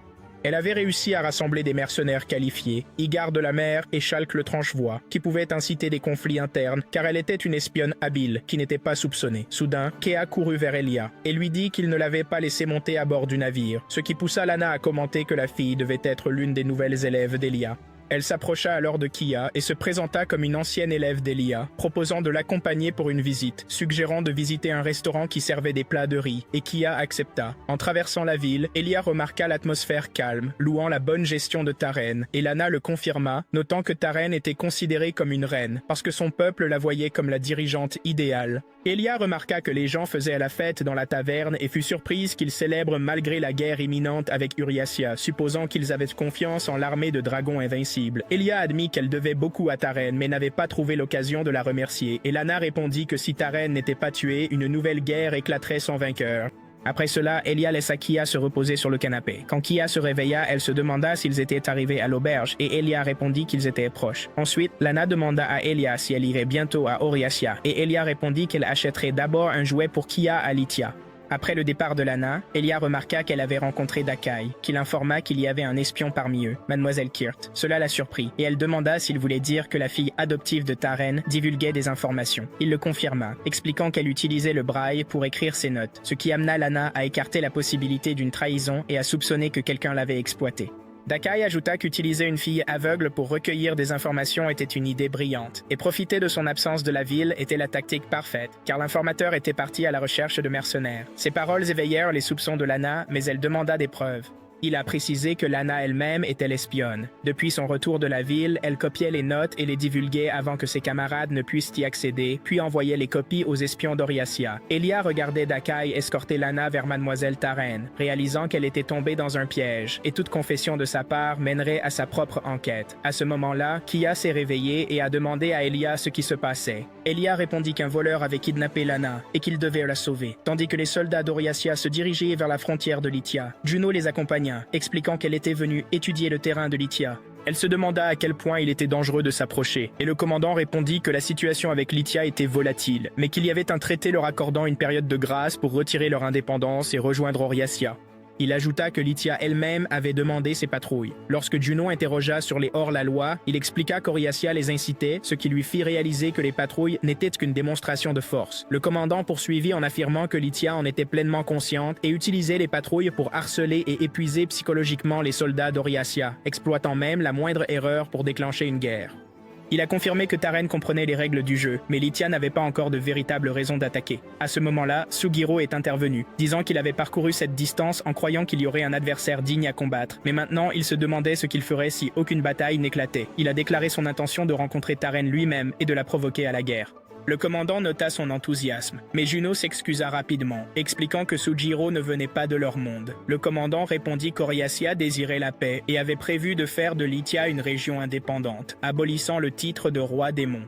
elle avait réussi à rassembler des mercenaires qualifiés, Igar de la mer et Schalk le Tranchevoix, qui pouvaient inciter des conflits internes, car elle était une espionne habile, qui n'était pas soupçonnée. Soudain, Kea courut vers Elia, et lui dit qu'il ne l'avait pas laissé monter à bord du navire, ce qui poussa Lana à commenter que la fille devait être l'une des nouvelles élèves d'Elia. Elle s'approcha alors de Kia et se présenta comme une ancienne élève d'Elia, proposant de l'accompagner pour une visite, suggérant de visiter un restaurant qui servait des plats de riz, et Kia accepta. En traversant la ville, Elia remarqua l'atmosphère calme, louant la bonne gestion de Taren, et Lana le confirma, notant que Taren était considérée comme une reine, parce que son peuple la voyait comme la dirigeante idéale. Elia remarqua que les gens faisaient la fête dans la taverne et fut surprise qu'ils célèbrent malgré la guerre imminente avec Uriasia, supposant qu'ils avaient confiance en l'armée de dragons invincibles. Elia admit qu'elle devait beaucoup à Taren, mais n'avait pas trouvé l'occasion de la remercier, et Lana répondit que si Taren n'était pas tuée, une nouvelle guerre éclaterait sans vainqueur. Après cela, Elia laissa Kia se reposer sur le canapé. Quand Kia se réveilla, elle se demanda s'ils étaient arrivés à l'auberge, et Elia répondit qu'ils étaient proches. Ensuite, Lana demanda à Elia si elle irait bientôt à Oriasia, et Elia répondit qu'elle achèterait d'abord un jouet pour Kia à Lithia. Après le départ de Lana, Elia remarqua qu'elle avait rencontré Dakai, qui l'informa qu'il y avait un espion parmi eux, Mademoiselle Kirt. Cela la surprit, et elle demanda s'il voulait dire que la fille adoptive de Taren divulguait des informations. Il le confirma, expliquant qu'elle utilisait le braille pour écrire ses notes, ce qui amena Lana à écarter la possibilité d'une trahison et à soupçonner que quelqu'un l'avait exploitée. Dakai ajouta qu'utiliser une fille aveugle pour recueillir des informations était une idée brillante, et profiter de son absence de la ville était la tactique parfaite, car l'informateur était parti à la recherche de mercenaires. Ses paroles éveillèrent les soupçons de Lana, mais elle demanda des preuves. Il a précisé que Lana elle-même était l'espionne. Depuis son retour de la ville, elle copiait les notes et les divulguait avant que ses camarades ne puissent y accéder, puis envoyait les copies aux espions d'Oriasia. Elia regardait Dakai escorter Lana vers Mademoiselle Taren, réalisant qu'elle était tombée dans un piège, et toute confession de sa part mènerait à sa propre enquête. À ce moment-là, Kia s'est réveillée et a demandé à Elia ce qui se passait. Elia répondit qu'un voleur avait kidnappé Lana et qu'il devait la sauver, tandis que les soldats d'Oriasia se dirigeaient vers la frontière de Lithia. Juno les accompagna, expliquant qu'elle était venue étudier le terrain de Lithia. Elle se demanda à quel point il était dangereux de s'approcher, et le commandant répondit que la situation avec Lithia était volatile, mais qu'il y avait un traité leur accordant une période de grâce pour retirer leur indépendance et rejoindre Oriasia. Il ajouta que Lithia elle-même avait demandé ses patrouilles. Lorsque Juno interrogea sur les hors-la-loi, il expliqua qu'Oriasia les incitait, ce qui lui fit réaliser que les patrouilles n'étaient qu'une démonstration de force. Le commandant poursuivit en affirmant que Lithia en était pleinement consciente et utilisait les patrouilles pour harceler et épuiser psychologiquement les soldats d'Oriasia, exploitant même la moindre erreur pour déclencher une guerre. Il a confirmé que Taren comprenait les règles du jeu, mais Lithia n'avait pas encore de véritable raison d'attaquer. À ce moment-là, Sugiro est intervenu, disant qu'il avait parcouru cette distance en croyant qu'il y aurait un adversaire digne à combattre, mais maintenant il se demandait ce qu'il ferait si aucune bataille n'éclatait. Il a déclaré son intention de rencontrer Taren lui-même et de la provoquer à la guerre. Le commandant nota son enthousiasme, mais Juno s'excusa rapidement, expliquant que Sugiro ne venait pas de leur monde. Le commandant répondit qu'Oriasia désirait la paix et avait prévu de faire de Lithia une région indépendante, abolissant le titre de roi démon.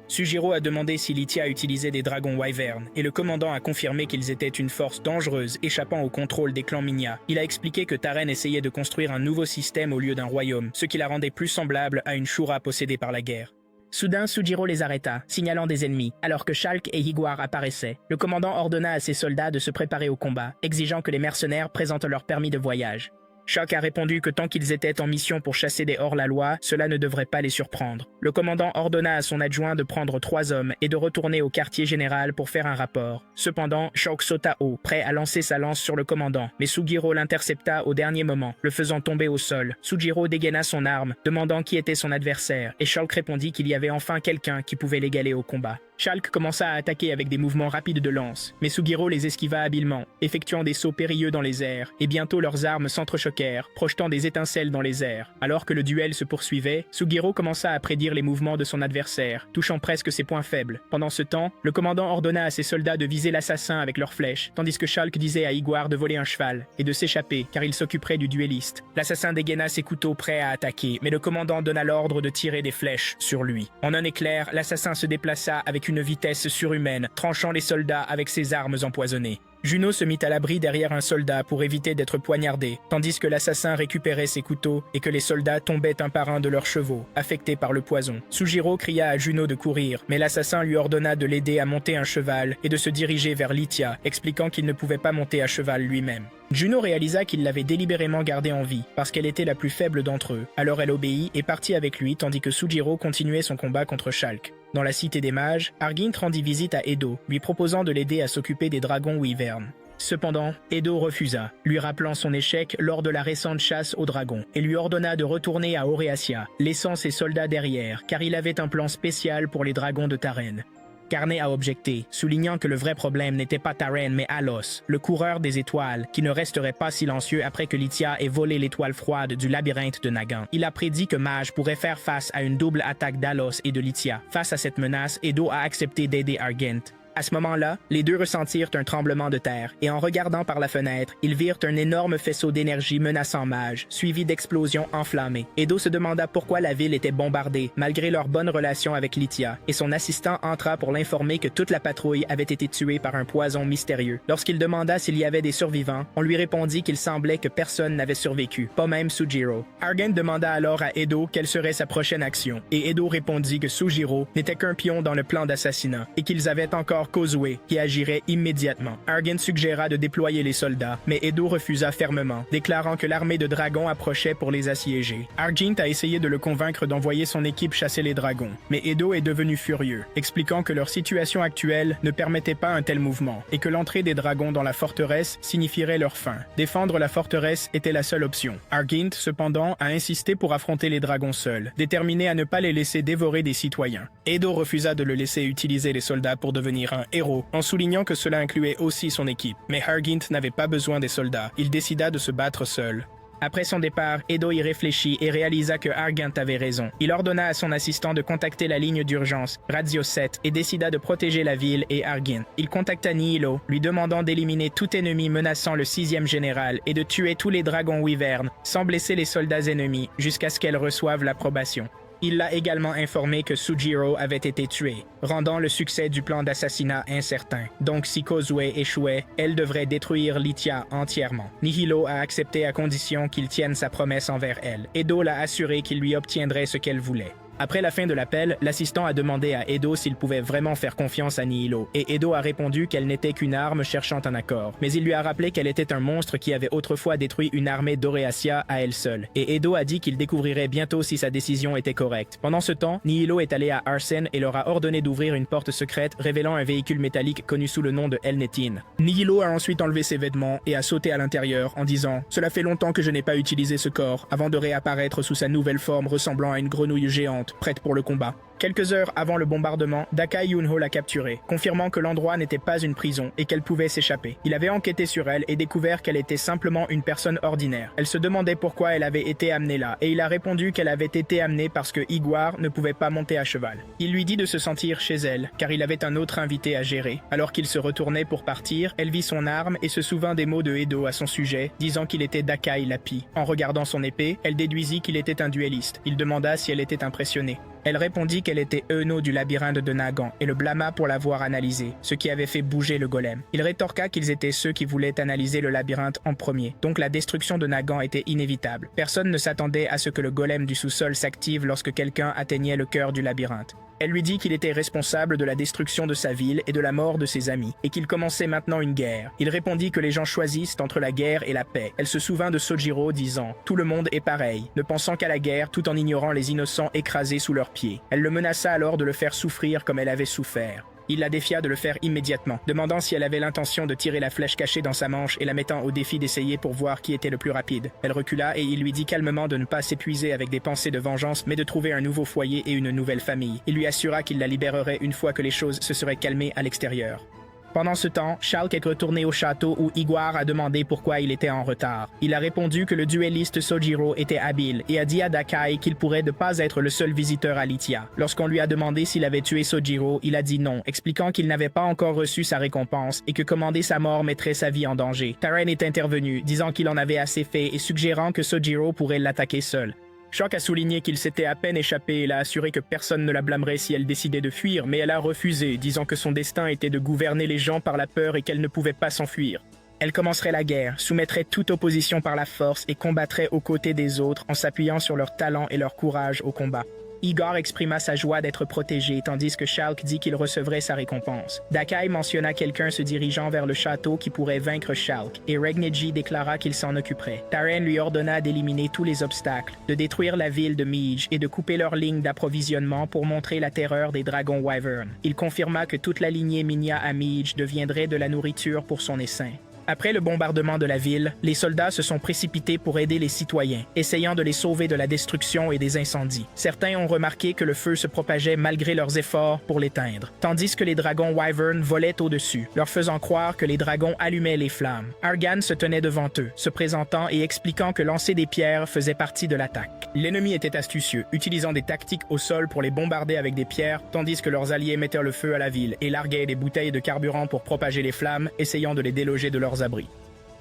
Sugiro a demandé si Lithia utilisait des dragons Wyvern, et le commandant a confirmé qu'ils étaient une force dangereuse échappant au contrôle des clans Minya. Il a expliqué que Taren essayait de construire un nouveau système au lieu d'un royaume, ce qui la rendait plus semblable à une Shura possédée par la guerre. Soudain, Sugiro les arrêta, signalant des ennemis, alors que Shulk et Higuar apparaissaient. Le commandant ordonna à ses soldats de se préparer au combat, exigeant que les mercenaires présentent leur permis de voyage. Shulk a répondu que tant qu'ils étaient en mission pour chasser des hors-la-loi, cela ne devrait pas les surprendre. Le commandant ordonna à son adjoint de prendre 3 hommes et de retourner au quartier général pour faire un rapport. Cependant, Shulk sauta haut, prêt à lancer sa lance sur le commandant, mais Sugiro l'intercepta au dernier moment, le faisant tomber au sol. Sugiro dégaina son arme, demandant qui était son adversaire, et Shulk répondit qu'il y avait enfin quelqu'un qui pouvait l'égaler au combat. Shulk commença à attaquer avec des mouvements rapides de lance, mais Sugiro les esquiva habilement, effectuant des sauts périlleux dans les airs, et bientôt leurs armes s'entrechoquèrent, projetant des étincelles dans les airs. Alors que le duel se poursuivait, Sugiro commença à prédire les mouvements de son adversaire, touchant presque ses points faibles. Pendant ce temps, le commandant ordonna à ses soldats de viser l'assassin avec leurs flèches, tandis que Shulk disait à Higuar de voler un cheval, et de s'échapper, car il s'occuperait du duelliste. L'assassin dégaina ses couteaux prêts à attaquer, mais le commandant donna l'ordre de tirer des flèches sur lui. En un éclair, l'assassin se déplaça avec une vitesse surhumaine, tranchant les soldats avec ses armes empoisonnées. Juno se mit à l'abri derrière un soldat pour éviter d'être poignardé, tandis que l'assassin récupérait ses couteaux et que les soldats tombaient un par un de leurs chevaux, affectés par le poison. Sugiro cria à Juno de courir, mais l'assassin lui ordonna de l'aider à monter un cheval et de se diriger vers Lithia, expliquant qu'il ne pouvait pas monter à cheval lui-même. Juno réalisa qu'il l'avait délibérément gardée en vie, parce qu'elle était la plus faible d'entre eux. Alors elle obéit et partit avec lui, tandis que Sugiro continuait son combat contre Shulk. Dans la cité des mages, Argint rendit visite à Edo, lui proposant de l'aider à s'occuper des dragons Wyvern. Cependant, Edo refusa, lui rappelant son échec lors de la récente chasse aux dragons, et lui ordonna de retourner à Oreacia, laissant ses soldats derrière, car il avait un plan spécial pour les dragons de Taren. Carnet a objecté, soulignant que le vrai problème n'était pas Taren mais Alos, le coureur des étoiles, qui ne resterait pas silencieux après que Lithia ait volé l'étoile froide du labyrinthe de Nagan. Il a prédit que Mage pourrait faire face à une double attaque d'Alos et de Lithia. Face à cette menace, Edo a accepté d'aider Argent. À ce moment-là, les deux ressentirent un tremblement de terre, et en regardant par la fenêtre, ils virent un énorme faisceau d'énergie menaçant Mage, suivi d'explosions enflammées. Edo se demanda pourquoi la ville était bombardée, malgré leur bonne relation avec Lithia, et son assistant entra pour l'informer que toute la patrouille avait été tuée par un poison mystérieux. Lorsqu'il demanda s'il y avait des survivants, on lui répondit qu'il semblait que personne n'avait survécu, pas même Sujiro. Argent demanda alors à Edo quelle serait sa prochaine action, et Edo répondit que Sujiro n'était qu'un pion dans le plan d'assassinat, et qu'ils avaient encore Kozue, qui agirait immédiatement. Argent suggéra de déployer les soldats, mais Edo refusa fermement, déclarant que l'armée de dragons approchait pour les assiéger. Argent a essayé de le convaincre d'envoyer son équipe chasser les dragons, mais Edo est devenu furieux, expliquant que leur situation actuelle ne permettait pas un tel mouvement, et que l'entrée des dragons dans la forteresse signifierait leur fin. Défendre la forteresse était la seule option. Argent, cependant, a insisté pour affronter les dragons seuls, déterminé à ne pas les laisser dévorer des citoyens. Edo refusa de le laisser utiliser les soldats pour devenir un héros, en soulignant que cela incluait aussi son équipe. Mais Argent n'avait pas besoin des soldats, il décida de se battre seul. Après son départ, Edo y réfléchit et réalisa que Argent avait raison. Il ordonna à son assistant de contacter la ligne d'urgence, Radio 7, et décida de protéger la ville et Argent. Il contacta Nihilo, lui demandant d'éliminer tout ennemi menaçant le 6e général et de tuer tous les dragons Wyvern, sans blesser les soldats ennemis, jusqu'à ce qu'elle reçoive l'approbation. Il l'a également informé que Sujiro avait été tué, rendant le succès du plan d'assassinat incertain. Donc si Kozue échouait, elle devrait détruire Lithia entièrement. Nihilo a accepté à condition qu'il tienne sa promesse envers elle. Edo l'a assuré qu'il lui obtiendrait ce qu'elle voulait. Après la fin de l'appel, l'assistant a demandé à Edo s'il pouvait vraiment faire confiance à Nihilo, et Edo a répondu qu'elle n'était qu'une arme cherchant un accord. Mais il lui a rappelé qu'elle était un monstre qui avait autrefois détruit une armée d'Oreacia à elle seule, et Edo a dit qu'il découvrirait bientôt si sa décision était correcte. Pendant ce temps, Nihilo est allé à Arsène et leur a ordonné d'ouvrir une porte secrète révélant un véhicule métallique connu sous le nom de Elnetin. Nihilo a ensuite enlevé ses vêtements et a sauté à l'intérieur en disant « Cela fait longtemps que je n'ai pas utilisé ce corps » avant de réapparaître sous sa nouvelle forme ressemblant à une grenouille géante, prête pour le combat. Quelques heures avant le bombardement, Dakai Yunho l'a capturée, confirmant que l'endroit n'était pas une prison et qu'elle pouvait s'échapper. Il avait enquêté sur elle et découvert qu'elle était simplement une personne ordinaire. Elle se demandait pourquoi elle avait été amenée là, et il a répondu qu'elle avait été amenée parce que Iguar ne pouvait pas monter à cheval. Il lui dit de se sentir chez elle, car il avait un autre invité à gérer. Alors qu'il se retournait pour partir, elle vit son arme et se souvint des mots de Edo à son sujet, disant qu'il était Dakai Lapi. En regardant son épée, elle déduisit qu'il était un duelliste. Il demanda si elle était impressionnée. Elle répondit qu'elle était Euno du labyrinthe de Nagan et le blâma pour l'avoir analysé, ce qui avait fait bouger le golem. Il rétorqua qu'ils étaient ceux qui voulaient analyser le labyrinthe en premier, donc la destruction de Nagan était inévitable. Personne ne s'attendait à ce que le golem du sous-sol s'active lorsque quelqu'un atteignait le cœur du labyrinthe. Elle lui dit qu'il était responsable de la destruction de sa ville et de la mort de ses amis, et qu'il commençait maintenant une guerre. Il répondit que les gens choisissent entre la guerre et la paix. Elle se souvint de Sojiro disant « Tout le monde est pareil », ne pensant qu'à la guerre tout en ignorant les innocents écrasés sous leurs pieds. Elle le menaça alors de le faire souffrir comme elle avait souffert. Il la défia de le faire immédiatement, demandant si elle avait l'intention de tirer la flèche cachée dans sa manche et la mettant au défi d'essayer pour voir qui était le plus rapide. Elle recula et il lui dit calmement de ne pas s'épuiser avec des pensées de vengeance, mais de trouver un nouveau foyer et une nouvelle famille. Il lui assura qu'il la libérerait une fois que les choses se seraient calmées à l'extérieur. Pendant ce temps, Shulk est retourné au château où Iguar a demandé pourquoi il était en retard. Il a répondu que le duelliste Sojiro était habile et a dit à Dakai qu'il pourrait ne pas être le seul visiteur à Lithia. Lorsqu'on lui a demandé s'il avait tué Sojiro, il a dit non, expliquant qu'il n'avait pas encore reçu sa récompense et que commander sa mort mettrait sa vie en danger. Taren est intervenu, disant qu'il en avait assez fait et suggérant que Sojiro pourrait l'attaquer seul. Shulk a souligné qu'il s'était à peine échappé et l'a assuré que personne ne la blâmerait si elle décidait de fuir, mais elle a refusé, disant que son destin était de gouverner les gens par la peur et qu'elle ne pouvait pas s'enfuir. Elle commencerait la guerre, soumettrait toute opposition par la force et combattrait aux côtés des autres en s'appuyant sur leur talent et leur courage au combat. Igor exprima sa joie d'être protégé, tandis que Shulk dit qu'il recevrait sa récompense. Dakai mentionna quelqu'un se dirigeant vers le château qui pourrait vaincre Shulk, et Regneji déclara qu'il s'en occuperait. Taren lui ordonna d'éliminer tous les obstacles, de détruire la ville de Mige et de couper leur ligne d'approvisionnement pour montrer la terreur des dragons Wyvern. Il confirma que toute la lignée Minya à Mige deviendrait de la nourriture pour son essaim. Après le bombardement de la ville, les soldats se sont précipités pour aider les citoyens, essayant de les sauver de la destruction et des incendies. Certains ont remarqué que le feu se propageait malgré leurs efforts pour l'éteindre, tandis que les dragons Wyvern volaient au-dessus, leur faisant croire que les dragons allumaient les flammes. Argan se tenait devant eux, se présentant et expliquant que lancer des pierres faisait partie de l'attaque. L'ennemi était astucieux, utilisant des tactiques au sol pour les bombarder avec des pierres, tandis que leurs alliés mettaient le feu à la ville et larguaient des bouteilles de carburant pour propager les flammes, essayant de les déloger de leurs abris.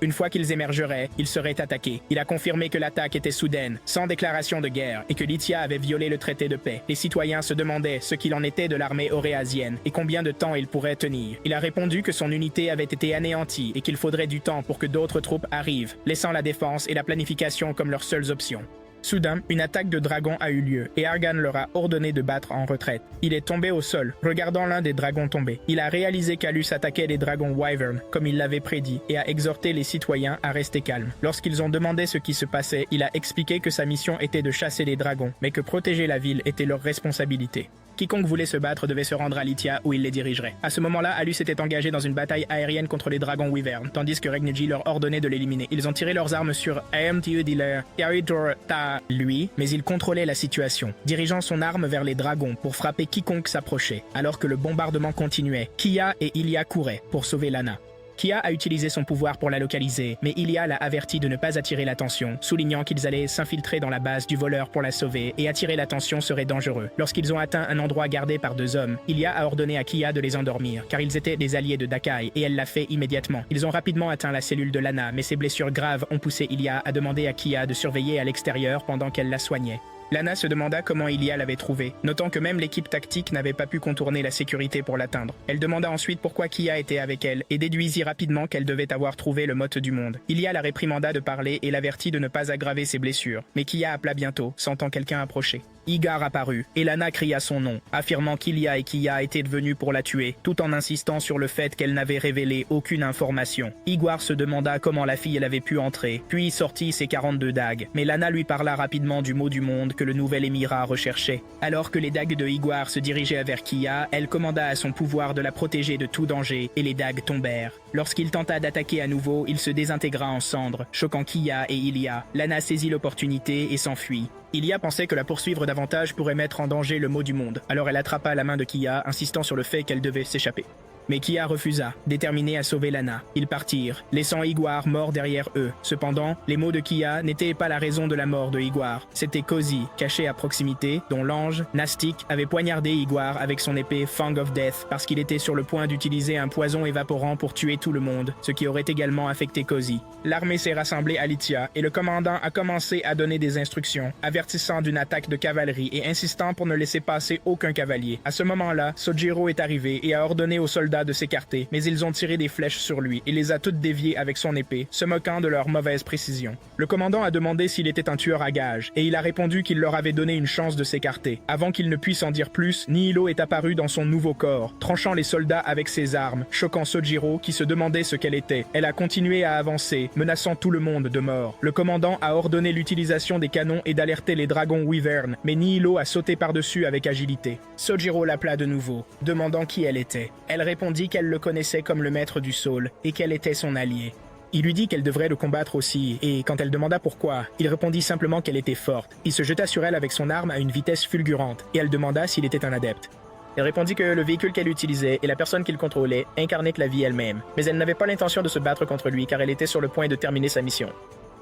Une fois qu'ils émergeraient, ils seraient attaqués. Il a confirmé que l'attaque était soudaine, sans déclaration de guerre, et que Lithia avait violé le traité de paix. Les citoyens se demandaient ce qu'il en était de l'armée auréasienne et combien de temps il pourrait tenir. Il a répondu que son unité avait été anéantie et qu'il faudrait du temps pour que d'autres troupes arrivent, laissant la défense et la planification comme leurs seules options. Soudain, une attaque de dragons a eu lieu et Argan leur a ordonné de battre en retraite. Il est tombé au sol, regardant l'un des dragons tomber. Il a réalisé qu'Alus attaquait les dragons Wyvern, comme il l'avait prédit, et a exhorté les citoyens à rester calmes. Lorsqu'ils ont demandé ce qui se passait, il a expliqué que sa mission était de chasser les dragons, mais que protéger la ville était leur responsabilité. Quiconque voulait se battre devait se rendre à Lithia où il les dirigerait. À ce moment-là, Alus était engagé dans une bataille aérienne contre les dragons Wyvern, tandis que Regneji leur ordonnait de l'éliminer. Ils ont tiré leurs armes sur Ta lui, mais il contrôlait la situation, dirigeant son arme vers les dragons pour frapper quiconque s'approchait. Alors que le bombardement continuait, Kia et Ilia couraient pour sauver Lana. Kia a utilisé son pouvoir pour la localiser, mais Ilia l'a averti de ne pas attirer l'attention, soulignant qu'ils allaient s'infiltrer dans la base du voleur pour la sauver et attirer l'attention serait dangereux. Lorsqu'ils ont atteint un endroit gardé par 2 hommes, Ilia a ordonné à Kia de les endormir, car ils étaient des alliés de Dakai et elle l'a fait immédiatement. Ils ont rapidement atteint la cellule de Lana, mais ses blessures graves ont poussé Ilia à demander à Kia de surveiller à l'extérieur pendant qu'elle la soignait. Lana se demanda comment Ilia l'avait trouvé, notant que même l'équipe tactique n'avait pas pu contourner la sécurité pour l'atteindre. Elle demanda ensuite pourquoi Kia était avec elle et déduisit rapidement qu'elle devait avoir trouvé le motte du monde. Ilia la réprimanda de parler et l'avertit de ne pas aggraver ses blessures, mais Kia appela bientôt, sentant quelqu'un approcher. Igar apparut, et Lana cria son nom, affirmant qu'Ilia et Kia étaient devenus pour la tuer, tout en insistant sur le fait qu'elle n'avait révélé aucune information. Igwar se demanda comment la fille avait pu entrer, puis sortit ses 42 dagues, mais Lana lui parla rapidement du mot du monde que le nouvel émirat recherchait. Alors que les dagues de Igwar se dirigeaient vers Kia, elle commanda à son pouvoir de la protéger de tout danger, et les dagues tombèrent. Lorsqu'il tenta d'attaquer à nouveau, il se désintégra en cendres, choquant Kia et Ilia. Lana saisit l'opportunité et s'enfuit. Ilia pensait que la poursuivre davantage pourrait mettre en danger le mot du monde, alors elle attrapa la main de Kia, insistant sur le fait qu'elle devait s'échapper. Mais Kia refusa, déterminé à sauver Lana. Ils partirent, laissant Igwar mort derrière eux. Cependant, les mots de Kia n'étaient pas la raison de la mort de Igwar. C'était Cozy, caché à proximité, dont l'ange, Nastic, avait poignardé Igwar avec son épée Fang of Death parce qu'il était sur le point d'utiliser un poison évaporant pour tuer tout le monde, ce qui aurait également affecté Cozy. L'armée s'est rassemblée à Lithia et le commandant a commencé à donner des instructions, avertissant d'une attaque de cavalerie et insistant pour ne laisser passer aucun cavalier. À ce moment-là, Sojiro est arrivé et a ordonné aux soldats de s'écarter, mais ils ont tiré des flèches sur lui et les a toutes déviées avec son épée, se moquant de leur mauvaise précision. Le commandant a demandé s'il était un tueur à gages, et il a répondu qu'il leur avait donné une chance de s'écarter. Avant qu'il ne puisse en dire plus, Nihilo est apparu dans son nouveau corps, tranchant les soldats avec ses armes, choquant Sojiro qui se demandait ce qu'elle était. Elle a continué à avancer, menaçant tout le monde de mort. Le commandant a ordonné l'utilisation des canons et d'alerter les dragons Wyvern, mais Nihilo a sauté par-dessus avec agilité. Sojiro l'appela de nouveau, demandant qui elle était. Elle répondit qu'elle le connaissait comme le maître du Saule et qu'elle était son allié. Il lui dit qu'elle devrait le combattre aussi, et quand elle demanda pourquoi, il répondit simplement qu'elle était forte. Il se jeta sur elle avec son arme à une vitesse fulgurante, et elle demanda s'il était un adepte. Elle répondit que le véhicule qu'elle utilisait et la personne qu'il contrôlait incarnaient la vie elle-même, mais elle n'avait pas l'intention de se battre contre lui car elle était sur le point de terminer sa mission.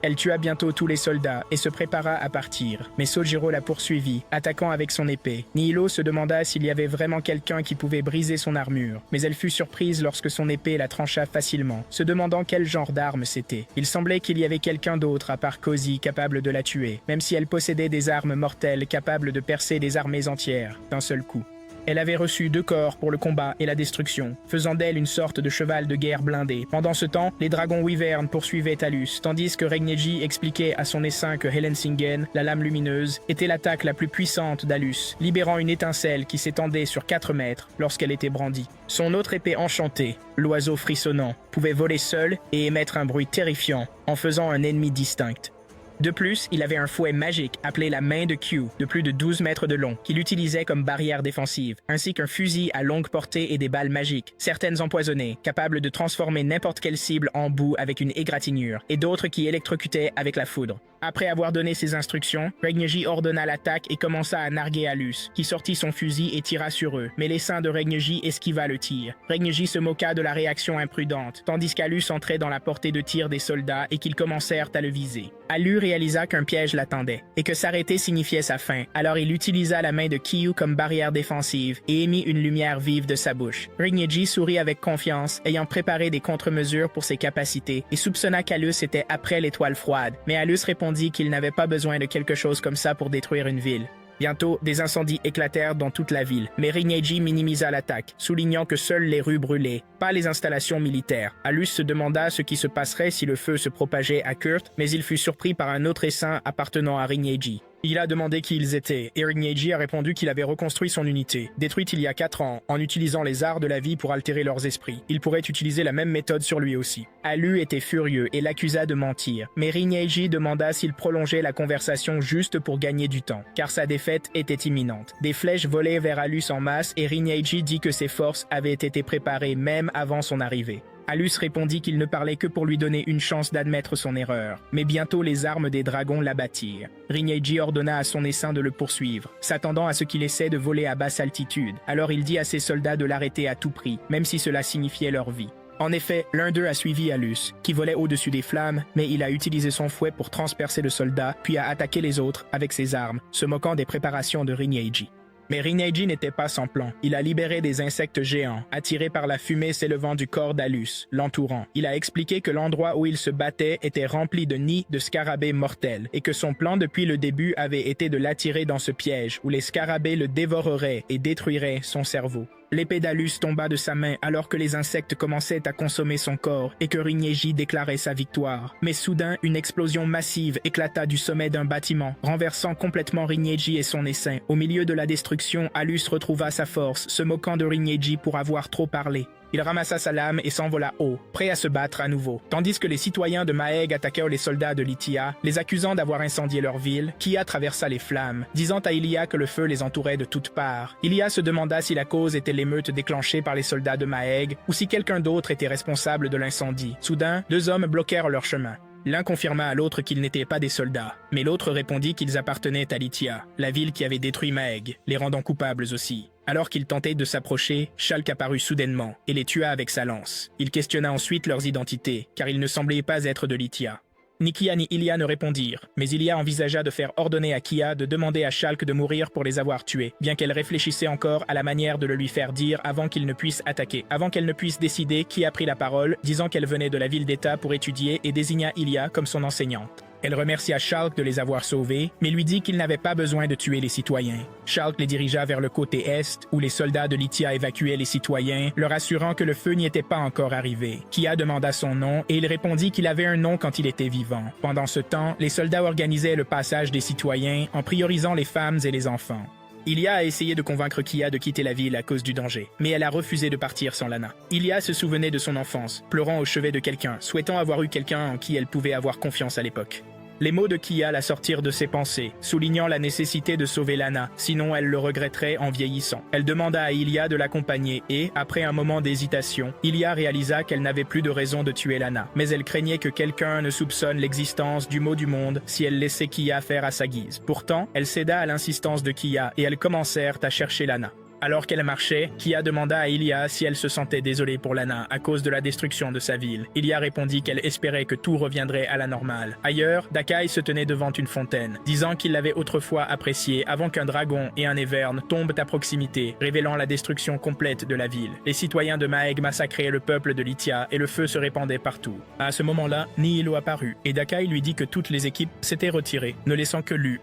Elle tua bientôt tous les soldats et se prépara à partir, mais Sojiro la poursuivit, attaquant avec son épée. Nihilo se demanda s'il y avait vraiment quelqu'un qui pouvait briser son armure, mais elle fut surprise lorsque son épée la trancha facilement, se demandant quel genre d'arme c'était. Il semblait qu'il y avait quelqu'un d'autre à part Cozy capable de la tuer, même si elle possédait des armes mortelles capables de percer des armées entières d'un seul coup. Elle avait reçu 2 corps pour le combat et la destruction, faisant d'elle une sorte de cheval de guerre blindé. Pendant ce temps, les dragons Wyvern poursuivaient Talus, tandis que Regneji expliquait à son essaim que Helensingen, la lame lumineuse, était l'attaque la plus puissante d'Alus, libérant une étincelle qui s'étendait sur 4 mètres lorsqu'elle était brandie. Son autre épée enchantée, l'oiseau frissonnant, pouvait voler seul et émettre un bruit terrifiant en faisant un ennemi distinct. De plus, il avait un fouet magique appelé la main de Q, de plus de 12 mètres de long, qu'il utilisait comme barrière défensive, ainsi qu'un fusil à longue portée et des balles magiques, certaines empoisonnées, capables de transformer n'importe quelle cible en boue avec une égratignure, et d'autres qui électrocutaient avec la foudre. Après avoir donné ses instructions, Regnegi ordonna l'attaque et commença à narguer Alus, qui sortit son fusil et tira sur eux, mais l'essaim de Regnegi esquiva le tir. Regnegi se moqua de la réaction imprudente, tandis qu'Alus entrait dans la portée de tir des soldats et qu'ils commencèrent à le viser. Alus réalisa qu'un piège l'attendait, et que s'arrêter signifiait sa fin, alors il utilisa la main de Kiyu comme barrière défensive et émit une lumière vive de sa bouche. Regnegi sourit avec confiance, ayant préparé des contre-mesures pour ses capacités, et soupçonna qu'Alus était après l'étoile froide, mais Alus répondit qu'il n'avait pas besoin de quelque chose comme ça pour détruire une ville. Bientôt, des incendies éclatèrent dans toute la ville, mais Regnegi minimisa l'attaque, soulignant que seules les rues brûlaient, pas les installations militaires. Alus se demanda ce qui se passerait si le feu se propageait à Kurt, mais il fut surpris par un autre essaim appartenant à Regnegi. Il a demandé qui ils étaient, et Regnegi a répondu qu'il avait reconstruit son unité, détruite il y a 4 ans, en utilisant les arts de la vie pour altérer leurs esprits. Il pourrait utiliser la même méthode sur lui aussi. Alus était furieux et l'accusa de mentir, mais Regnegi demanda s'il prolongeait la conversation juste pour gagner du temps, car sa défaite était imminente. Des flèches volaient vers Alus en masse et Regnegi dit que ses forces avaient été préparées même avant son arrivée. Alus répondit qu'il ne parlait que pour lui donner une chance d'admettre son erreur. Mais bientôt les armes des dragons l'abattirent. Regnegi ordonna à son essaim de le poursuivre, s'attendant à ce qu'il essaie de voler à basse altitude. Alors il dit à ses soldats de l'arrêter à tout prix, même si cela signifiait leur vie. En effet, l'un d'eux a suivi Alus, qui volait au-dessus des flammes, mais il a utilisé son fouet pour transpercer le soldat, puis a attaqué les autres avec ses armes, se moquant des préparations de Regnegi. Mais Regnegi n'était pas sans plan. Il a libéré des insectes géants, attirés par la fumée s'élevant du corps d'Alus, l'entourant. Il a expliqué que l'endroit où il se battait était rempli de nids de scarabées mortels, et que son plan depuis le début avait été de l'attirer dans ce piège, où les scarabées le dévoreraient et détruiraient son cerveau. L'épée d'Alus tomba de sa main alors que les insectes commençaient à consommer son corps et que Regnegi déclarait sa victoire. Mais soudain, une explosion massive éclata du sommet d'un bâtiment, renversant complètement Regnegi et son essaim. Au milieu de la destruction, Alus retrouva sa force, se moquant de Regnegi pour avoir trop parlé. Il ramassa sa lame et s'envola haut, prêt à se battre à nouveau. Tandis que les citoyens de Maeg attaquaient les soldats de Lithia, les accusant d'avoir incendié leur ville, Kia traversa les flammes, disant à Ilia que le feu les entourait de toutes parts. Ilia se demanda si la cause était l'émeute déclenchée par les soldats de Maeg ou si quelqu'un d'autre était responsable de l'incendie. Soudain, 2 hommes bloquèrent leur chemin. L'un confirma à l'autre qu'ils n'étaient pas des soldats, mais l'autre répondit qu'ils appartenaient à Lithia, la ville qui avait détruit Maeg, les rendant coupables aussi. Alors qu'ils tentaient de s'approcher, Shulk apparut soudainement et les tua avec sa lance. Il questionna ensuite leurs identités, car ils ne semblaient pas être de Lithia. Ni Kia ni Ilia ne répondirent, mais Ilia envisagea de faire ordonner à Kia de demander à Shulk de mourir pour les avoir tués, bien qu'elle réfléchissait encore à la manière de le lui faire dire avant qu'il ne puisse attaquer. Avant qu'elle ne puisse décider, Kia prit la parole, disant qu'elle venait de la ville d'État pour étudier et désigna Ilia comme son enseignante. Elle remercia Shulk de les avoir sauvés, mais lui dit qu'il n'avait pas besoin de tuer les citoyens. Shulk les dirigea vers le côté est, où les soldats de Lithia évacuaient les citoyens, leur assurant que le feu n'y était pas encore arrivé. Kia demanda son nom, et il répondit qu'il avait un nom quand il était vivant. Pendant ce temps, les soldats organisaient le passage des citoyens, en priorisant les femmes et les enfants. Ilia a essayé de convaincre Kia de quitter la ville à cause du danger, mais elle a refusé de partir sans Lana. Ilia se souvenait de son enfance, pleurant au chevet de quelqu'un, souhaitant avoir eu quelqu'un en qui elle pouvait avoir confiance à l'époque. Les mots de Kia la sortirent de ses pensées, soulignant la nécessité de sauver Lana, sinon elle le regretterait en vieillissant. Elle demanda à Ilia de l'accompagner et, après un moment d'hésitation, Ilia réalisa qu'elle n'avait plus de raison de tuer Lana, mais elle craignait que quelqu'un ne soupçonne l'existence du mot du monde si elle laissait Kia faire à sa guise. Pourtant, elle céda à l'insistance de Kia et elles commencèrent à chercher Lana. Alors qu'elle marchait, Kia demanda à Ilia si elle se sentait désolée pour Lana à cause de la destruction de sa ville. Ilia répondit qu'elle espérait que tout reviendrait à la normale. Ailleurs, Dakai se tenait devant une fontaine, disant qu'il l'avait autrefois appréciée avant qu'un dragon et un Everne tombent à proximité, révélant la destruction complète de la ville. Les citoyens de Maeg massacraient le peuple de Lithia et le feu se répandait partout. À ce moment-là, Nihilo apparut et Dakai lui dit que toutes les équipes s'étaient retirées, ne laissant que lui.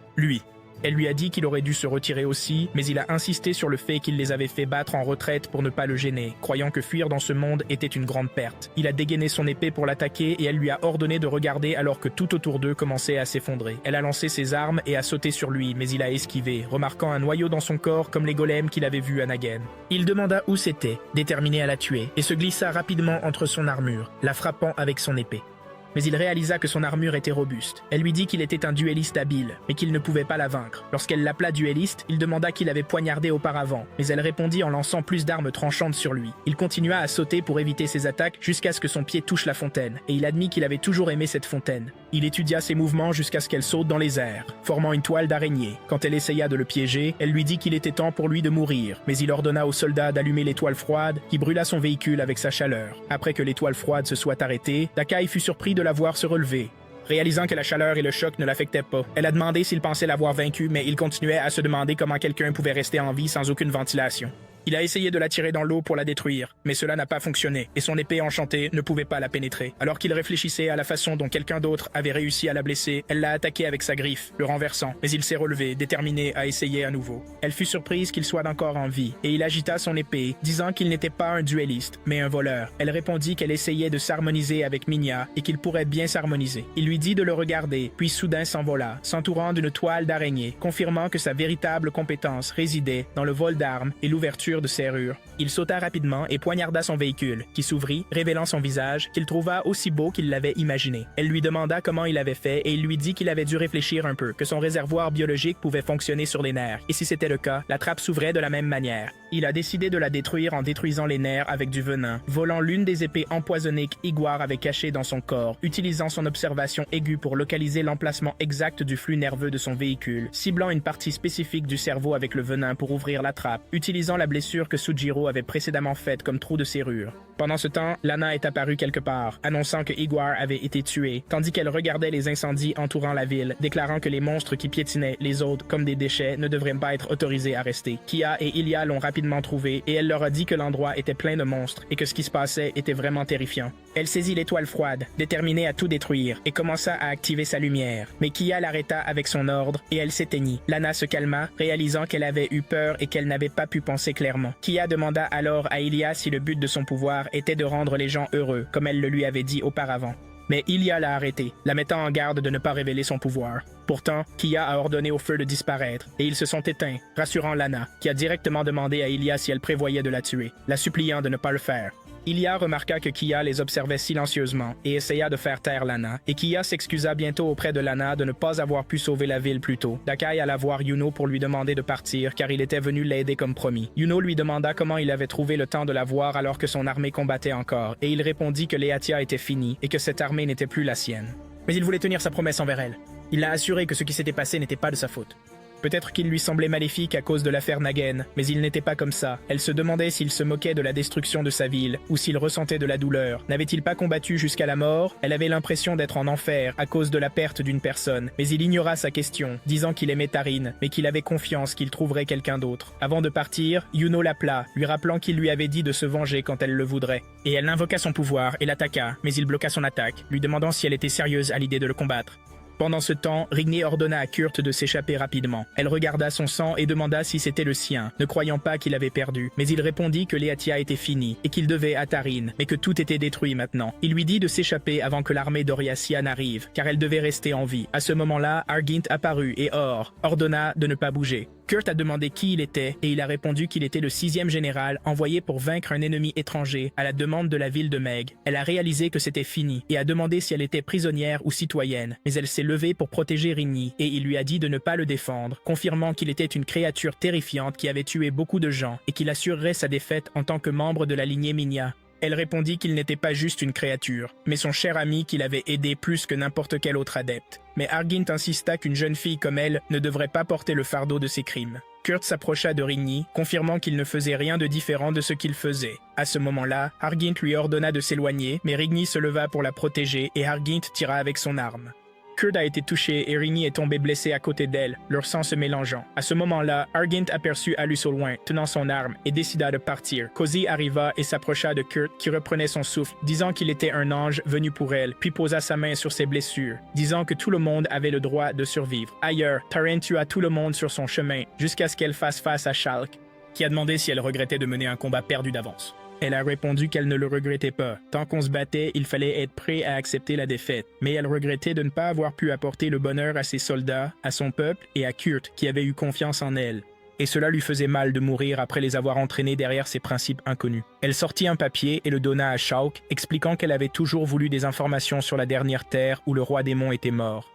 Elle lui a dit qu'il aurait dû se retirer aussi, mais il a insisté sur le fait qu'il les avait fait battre en retraite pour ne pas le gêner, croyant que fuir dans ce monde était une grande perte. Il a dégainé son épée pour l'attaquer et elle lui a ordonné de regarder alors que tout autour d'eux commençait à s'effondrer. Elle a lancé ses armes et a sauté sur lui, mais il a esquivé, remarquant un noyau dans son corps comme les golems qu'il avait vus à Nagen. Il demanda où c'était, déterminé à la tuer, et se glissa rapidement entre son armure, la frappant avec son épée. mais il réalisa que son armure était robuste. Elle lui dit qu'il était un duelliste habile, mais qu'il ne pouvait pas la vaincre. Lorsqu'elle l'appela duelliste, il demanda qui l'avait poignardé auparavant, mais elle répondit en lançant plus d'armes tranchantes sur lui. Il continua à sauter pour éviter ses attaques jusqu'à ce que son pied touche la fontaine, et il admit qu'il avait toujours aimé cette fontaine. Il étudia ses mouvements jusqu'à ce qu'elle saute dans les airs, formant une toile d'araignée. Quand elle essaya de le piéger, elle lui dit qu'il était temps pour lui de mourir, mais il ordonna aux soldats d'allumer l'étoile froide qui brûla son véhicule avec sa chaleur. Après que l'étoile froide se soit arrêtée, Dakai fut surpris de la voir se relever. Réalisant que la chaleur et le choc ne l'affectaient pas, elle a demandé s'il pensait l'avoir vaincu, mais il continuait à se demander comment quelqu'un pouvait rester en vie sans aucune ventilation. Il a essayé de la tirer dans l'eau pour la détruire, mais cela n'a pas fonctionné, et son épée enchantée ne pouvait pas la pénétrer. Alors qu'il réfléchissait à la façon dont quelqu'un d'autre avait réussi à la blesser, elle l'a attaqué avec sa griffe, le renversant, mais il s'est relevé, déterminé à essayer à nouveau. Elle fut surprise qu'il soit encore en vie, et il agita son épée, disant qu'il n'était pas un duelliste, mais un voleur. Elle répondit qu'elle essayait de s'harmoniser avec Minya, et qu'il pourrait bien s'harmoniser. Il lui dit de le regarder, puis soudain s'envola, s'entourant d'une toile d'araignée, confirmant que sa véritable compétence résidait dans le vol d'armes et l'ouverture de serrure. Il sauta rapidement et poignarda son véhicule, qui s'ouvrit, révélant son visage, qu'il trouva aussi beau qu'il l'avait imaginé. Elle lui demanda comment il avait fait et il lui dit qu'il avait dû réfléchir un peu, que son réservoir biologique pouvait fonctionner sur les nerfs, et si c'était le cas, la trappe s'ouvrait de la même manière. Il a décidé de la détruire en détruisant les nerfs avec du venin, volant l'une des épées empoisonnées qu'Iguar avait cachées dans son corps, utilisant son observation aiguë pour localiser l'emplacement exact du flux nerveux de son véhicule, ciblant une partie spécifique du cerveau avec le venin pour ouvrir la trappe, utilisant la blessure que Sujiro avait précédemment faite comme trou de serrure. Pendant ce temps, Lana est apparue quelque part, annonçant que Iguar avait été tué, tandis qu'elle regardait les incendies entourant la ville, déclarant que les monstres qui piétinaient les autres comme des déchets ne devraient pas être autorisés à rester. Kia et Ilia l'ont rapidement trouvé et elle leur a dit que l'endroit était plein de monstres et que ce qui se passait était vraiment terrifiant. Elle saisit l'étoile froide, déterminée à tout détruire, et commença à activer sa lumière. Mais Kia l'arrêta avec son ordre et elle s'éteignit. Lana se calma, réalisant qu'elle avait eu peur et qu'elle n'avait pas pu penser clairement. Kia demanda alors à Ilia si le but de son pouvoir était de rendre les gens heureux, comme elle le lui avait dit auparavant. Mais Ilia l'a arrêté, la mettant en garde de ne pas révéler son pouvoir. Pourtant, Kia a ordonné au feu de disparaître, et ils se sont éteints, rassurant Lana, qui a directement demandé à Ilia si elle prévoyait de la tuer, la suppliant de ne pas le faire. Ilia remarqua que Kia les observait silencieusement et essaya de faire taire Lana, et Kia s'excusa bientôt auprès de Lana de ne pas avoir pu sauver la ville plus tôt. Dakai alla voir Yuno pour lui demander de partir car il était venu l'aider comme promis. Yuno lui demanda comment il avait trouvé le temps de la voir alors que son armée combattait encore, et il répondit que Leatia était finie et que cette armée n'était plus la sienne. Mais il voulait tenir sa promesse envers elle. Il l'a assuré que ce qui s'était passé n'était pas de sa faute. Peut-être qu'il lui semblait maléfique à cause de l'affaire Nagen, mais il n'était pas comme ça. Elle se demandait s'il se moquait de la destruction de sa ville, ou s'il ressentait de la douleur. N'avait-il pas combattu jusqu'à la mort? Elle avait l'impression d'être en enfer à cause de la perte d'une personne, mais il ignora sa question, disant qu'il aimait Tarine, mais qu'il avait confiance qu'il trouverait quelqu'un d'autre. Avant de partir, Yuno l'appela, lui rappelant qu'il lui avait dit de se venger quand elle le voudrait. Et elle invoqua son pouvoir et l'attaqua, mais il bloqua son attaque, lui demandant si elle était sérieuse à l'idée de le combattre. Pendant ce temps, Rigny ordonna à Kurt de s'échapper rapidement. Elle regarda son sang et demanda si c'était le sien, ne croyant pas qu'il avait perdu. Mais il répondit que Leatia était finie et qu'il devait à Tarine, mais que tout était détruit maintenant. Il lui dit de s'échapper avant que l'armée d'Oriacia n'arrive, car elle devait rester en vie. À ce moment-là, Argint apparut et ordonna de ne pas bouger. Kurt a demandé qui il était et il a répondu qu'il était le 6e général envoyé pour vaincre un ennemi étranger à la demande de la ville de Meg. Elle a réalisé que c'était fini et a demandé si elle était prisonnière ou citoyenne, mais elle s'est levée pour protéger Rigny et il lui a dit de ne pas le défendre, confirmant qu'il était une créature terrifiante qui avait tué beaucoup de gens et qu'il assurerait sa défaite en tant que membre de la lignée Minya. Elle répondit qu'il n'était pas juste une créature, mais son cher ami qu'il avait aidé plus que n'importe quel autre adepte. Mais Argint insista qu'une jeune fille comme elle ne devrait pas porter le fardeau de ses crimes. Kurt s'approcha de Rigny, confirmant qu'il ne faisait rien de différent de ce qu'il faisait. À ce moment-là, Argint lui ordonna de s'éloigner, mais Rigny se leva pour la protéger et Argint tira avec son arme. Kurt a été touché et Rigny est tombé blessé à côté d'elle, leur sang se mélangeant. À ce moment-là, Argint aperçut Alus au loin, tenant son arme, et décida de partir. Cozy arriva et s'approcha de Kurt, qui reprenait son souffle, disant qu'il était un ange venu pour elle, puis posa sa main sur ses blessures, disant que tout le monde avait le droit de survivre. Ailleurs, Tarine tua tout le monde sur son chemin, jusqu'à ce qu'elle fasse face à Shulk, qui a demandé si elle regrettait de mener un combat perdu d'avance. Elle a répondu qu'elle ne le regrettait pas. Tant qu'on se battait, il fallait être prêt à accepter la défaite. Mais elle regrettait de ne pas avoir pu apporter le bonheur à ses soldats, à son peuple et à Kurt, qui avait eu confiance en elle. et cela lui faisait mal de mourir après les avoir entraînés derrière ses principes inconnus. Elle sortit un papier et le donna à Shulk, expliquant qu'elle avait toujours voulu des informations sur la dernière terre où le roi démon était mort.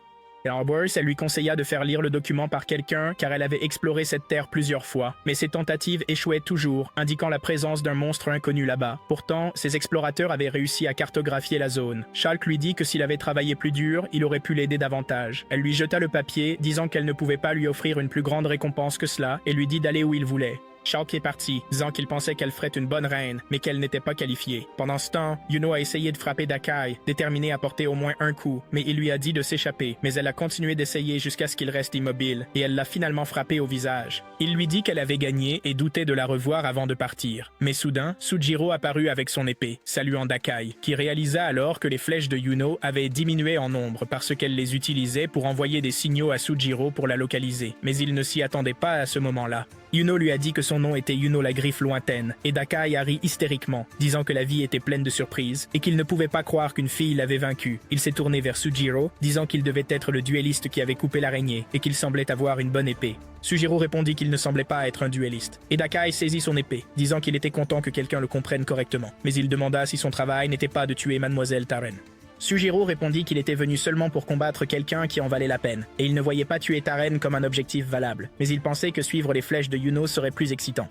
Arbors, elle lui conseilla de faire lire le document par quelqu'un car elle avait exploré cette terre plusieurs fois, mais ses tentatives échouaient toujours, indiquant la présence d'un monstre inconnu là-bas. Pourtant, ces explorateurs avaient réussi à cartographier la zone. Shulk lui dit que s'il avait travaillé plus dur, il aurait pu l'aider davantage. Elle lui jeta le papier, disant qu'elle ne pouvait pas lui offrir une plus grande récompense que cela, et lui dit d'aller où il voulait. Shulk est parti, disant qu'il pensait qu'elle ferait une bonne reine, mais qu'elle n'était pas qualifiée. Pendant ce temps, Yuno a essayé de frapper Dakai, déterminé à porter au moins un coup, mais il lui a dit de s'échapper, mais elle a continué d'essayer jusqu'à ce qu'il reste immobile, et elle l'a finalement frappé au visage. Il lui dit qu'elle avait gagné et doutait de la revoir avant de partir. Mais soudain, Sujiro apparut avec son épée, saluant Dakai, qui réalisa alors que les flèches de Yuno avaient diminué en nombre parce qu'elle les utilisait pour envoyer des signaux à Sujiro pour la localiser, mais il ne s'y attendait pas à ce moment-là. Yuno lui a dit que son nom était Yuno la griffe lointaine, et Dakai a ri hystériquement, disant que la vie était pleine de surprises, et qu'il ne pouvait pas croire qu'une fille l'avait vaincu. Il s'est tourné vers Sujiro, disant qu'il devait être le duelliste qui avait coupé l'araignée, et qu'il semblait avoir une bonne épée. Sujiro répondit qu'il ne semblait pas être un duelliste, et Dakai saisit son épée, disant qu'il était content que quelqu'un le comprenne correctement, mais il demanda si son travail n'était pas de tuer Mademoiselle Taren. Sujiro répondit qu'il était venu seulement pour combattre quelqu'un qui en valait la peine, et il ne voyait pas tuer Taren comme un objectif valable, mais il pensait que suivre les flèches de Yuno serait plus excitant.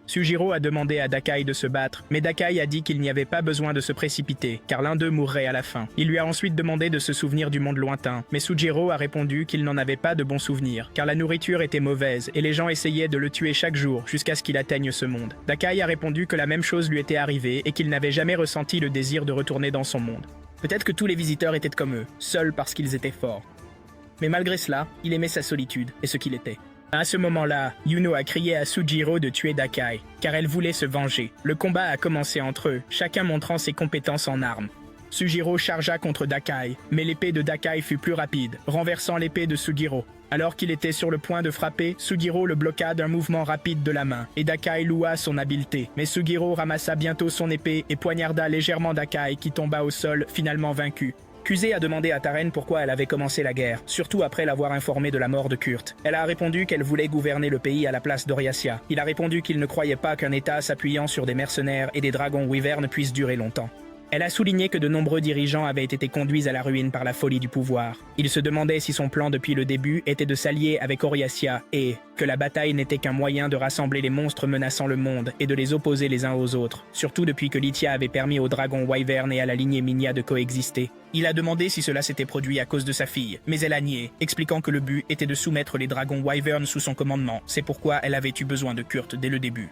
Sujiro a demandé à Dakai de se battre, mais Dakai a dit qu'il n'y avait pas besoin de se précipiter, car l'un d'eux mourrait à la fin. Il lui a ensuite demandé de se souvenir du monde lointain, mais Sujiro a répondu qu'il n'en avait pas de bons souvenirs, car la nourriture était mauvaise et les gens essayaient de le tuer chaque jour jusqu'à ce qu'il atteigne ce monde. Dakai a répondu que la même chose lui était arrivée et qu'il n'avait jamais ressenti le désir de retourner dans son monde. Peut-être que tous les visiteurs étaient comme eux, seuls parce qu'ils étaient forts. Mais malgré cela, il aimait sa solitude et ce qu'il était. À ce moment-là, Yuno a crié à Sujiro de tuer Dakai, car elle voulait se venger. Le combat a commencé entre eux, chacun montrant ses compétences en armes. Sujiro chargea contre Dakai, mais l'épée de Dakai fut plus rapide, renversant l'épée de Sujiro. Alors qu'il était sur le point de frapper, Sujiro le bloqua d'un mouvement rapide de la main, et Dakai loua son habileté. Mais Sujiro ramassa bientôt son épée et poignarda légèrement Dakai qui tomba au sol, finalement vaincu. Kuzé a demandé à Taren pourquoi elle avait commencé la guerre, surtout après l'avoir informé de la mort de Kurt. Elle a répondu qu'elle voulait gouverner le pays à la place d'Oriacia. Il a répondu qu'il ne croyait pas qu'un État s'appuyant sur des mercenaires et des dragons wyvernes puisse durer longtemps. Elle a souligné que de nombreux dirigeants avaient été conduits à la ruine par la folie du pouvoir. Il se demandait si son plan depuis le début était de s'allier avec Oriacia et que la bataille n'était qu'un moyen de rassembler les monstres menaçant le monde et de les opposer les uns aux autres, surtout depuis que Lithia avait permis aux dragons wyvern et à la lignée Minya de coexister. Il a demandé si cela s'était produit à cause de sa fille, mais elle a nié, expliquant que le but était de soumettre les dragons wyvern sous son commandement. C'est pourquoi elle avait eu besoin de Kurt dès le début.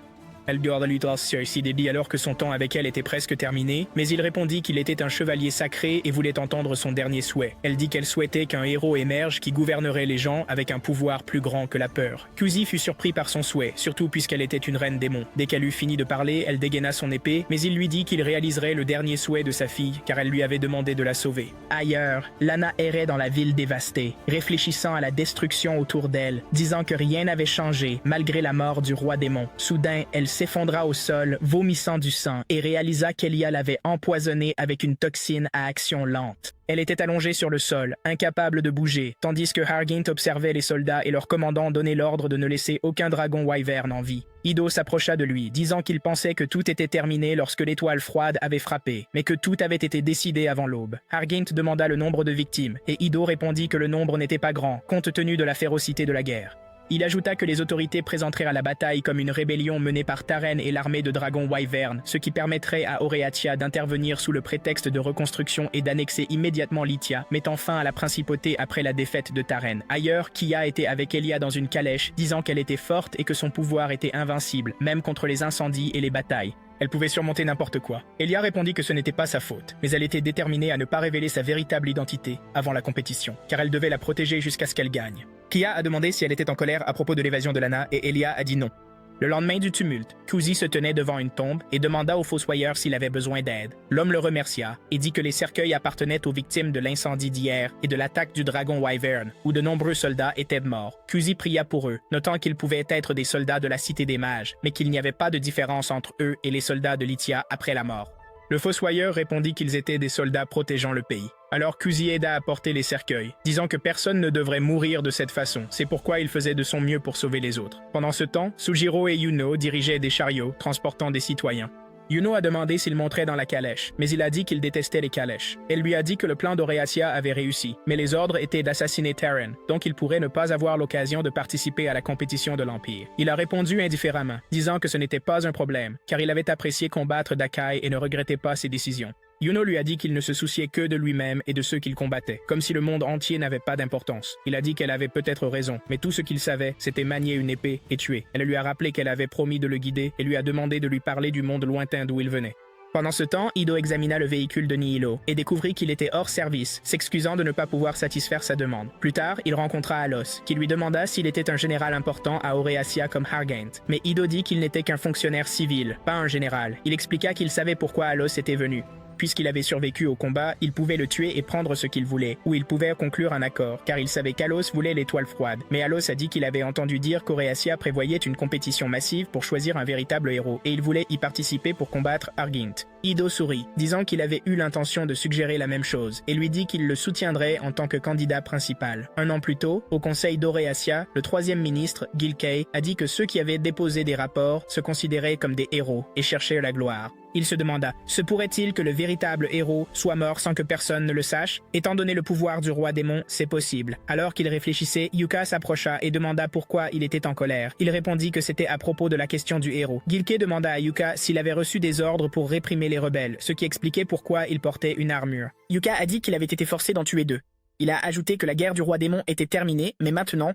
Elle dit alors que son temps avec elle était presque terminé, mais il répondit qu'il était un chevalier sacré et voulait entendre son dernier souhait. Elle dit qu'elle souhaitait qu'un héros émerge qui gouvernerait les gens avec un pouvoir plus grand que la peur. Kuzi fut surpris par son souhait, surtout puisqu'elle était une reine démon. Dès qu'elle eut fini de parler, elle dégaina son épée, mais il lui dit qu'il réaliserait le dernier souhait de sa fille, car elle lui avait demandé de la sauver. Ailleurs, Lana errait dans la ville dévastée, réfléchissant à la destruction autour d'elle, disant que rien n'avait changé, malgré la mort du roi démon. Soudain, elle s'effondra au sol, vomissant du sang, et réalisa qu'Elia l'avait empoisonnée avec une toxine à action lente. Elle était allongée sur le sol, incapable de bouger, tandis que Hargint observait les soldats et leur commandant donner l'ordre de ne laisser aucun dragon wyvern en vie. Ido s'approcha de lui, disant qu'il pensait que tout était terminé lorsque l'étoile froide avait frappé, mais que tout avait été décidé avant l'aube. Hargint demanda le nombre de victimes, et Ido répondit que le nombre n'était pas grand, compte tenu de la férocité de la guerre. Il ajouta que les autorités présenteraient à la bataille comme une rébellion menée par Taren et l'armée de dragons wyvern, ce qui permettrait à Oriacia d'intervenir sous le prétexte de reconstruction et d'annexer immédiatement Lithia, mettant fin à la principauté après la défaite de Taren. Ailleurs, Kia était avec Elia dans une calèche, disant qu'elle était forte et que son pouvoir était invincible, même contre les incendies et les batailles. Elle pouvait surmonter n'importe quoi. Elia répondit que ce n'était pas sa faute, mais elle était déterminée à ne pas révéler sa véritable identité avant la compétition, car elle devait la protéger jusqu'à ce qu'elle gagne. Kia a demandé si elle était en colère à propos de l'évasion de Lana et Elia a dit non. Le lendemain du tumulte, Kuzi se tenait devant une tombe et demanda au fossoyeur s'il avait besoin d'aide. L'homme le remercia et dit que les cercueils appartenaient aux victimes de l'incendie d'hier et de l'attaque du dragon wyvern, où de nombreux soldats étaient morts. Kuzi pria pour eux, notant qu'ils pouvaient être des soldats de la Cité des Mages, mais qu'il n'y avait pas de différence entre eux et les soldats de Lithia après la mort. Le fossoyeur répondit qu'ils étaient des soldats protégeant le pays. Alors Kuzi aida à porter les cercueils, disant que personne ne devrait mourir de cette façon, c'est pourquoi il faisait de son mieux pour sauver les autres. Pendant ce temps, Sujiro et Yuno dirigeaient des chariots transportant des citoyens. Yuno a demandé s'il monterait dans la calèche, mais il a dit qu'il détestait les calèches. Elle lui a dit que le plan d'Oreacia avait réussi, mais les ordres étaient d'assassiner Terran, donc il pourrait ne pas avoir l'occasion de participer à la compétition de l'Empire. Il a répondu indifféremment, disant que ce n'était pas un problème, car il avait apprécié combattre Dakai et ne regrettait pas ses décisions. Yuno lui a dit qu'il ne se souciait que de lui-même et de ceux qu'il combattait, comme si le monde entier n'avait pas d'importance. Il a dit qu'elle avait peut-être raison, mais tout ce qu'il savait, c'était manier une épée et tuer. Elle lui a rappelé qu'elle avait promis de le guider et lui a demandé de lui parler du monde lointain d'où il venait. Pendant ce temps, Ido examina le véhicule de Nihilo et découvrit qu'il était hors service, s'excusant de ne pas pouvoir satisfaire sa demande. Plus tard, il rencontra Alos, qui lui demanda s'il était un général important à Oreacia comme Hargant. Mais Ido dit qu'il n'était qu'un fonctionnaire civil, pas un général. Il expliqua qu'il savait pourquoi Alos était venu. Puisqu'il avait survécu au combat, il pouvait le tuer et prendre ce qu'il voulait, ou il pouvait conclure un accord, car il savait qu'Alos voulait l'étoile froide. Mais Alos a dit qu'il avait entendu dire qu'Oreacia prévoyait une compétition massive pour choisir un véritable héros, et il voulait y participer pour combattre Hargint. Ido sourit, disant qu'il avait eu l'intention de suggérer la même chose, et lui dit qu'il le soutiendrait en tant que candidat principal. Un an plus tôt, au conseil d'Oreacia, le troisième ministre, Gilkay, a dit que ceux qui avaient déposé des rapports se considéraient comme des héros et cherchaient la gloire. Il se demanda, se pourrait-il que le véritable héros soit mort sans que personne ne le sache? Étant donné le pouvoir du roi démon, c'est possible. Alors qu'il réfléchissait, Yuka s'approcha et demanda pourquoi il était en colère. Il répondit que c'était à propos de la question du héros. Gilkay demanda à Yuka s'il avait reçu des ordres pour réprimer les rebelles, ce qui expliquait pourquoi il portait une armure. Yuka a dit qu'il avait été forcé d'en tuer 2. Il a ajouté que la guerre du roi démon était terminée, mais maintenant,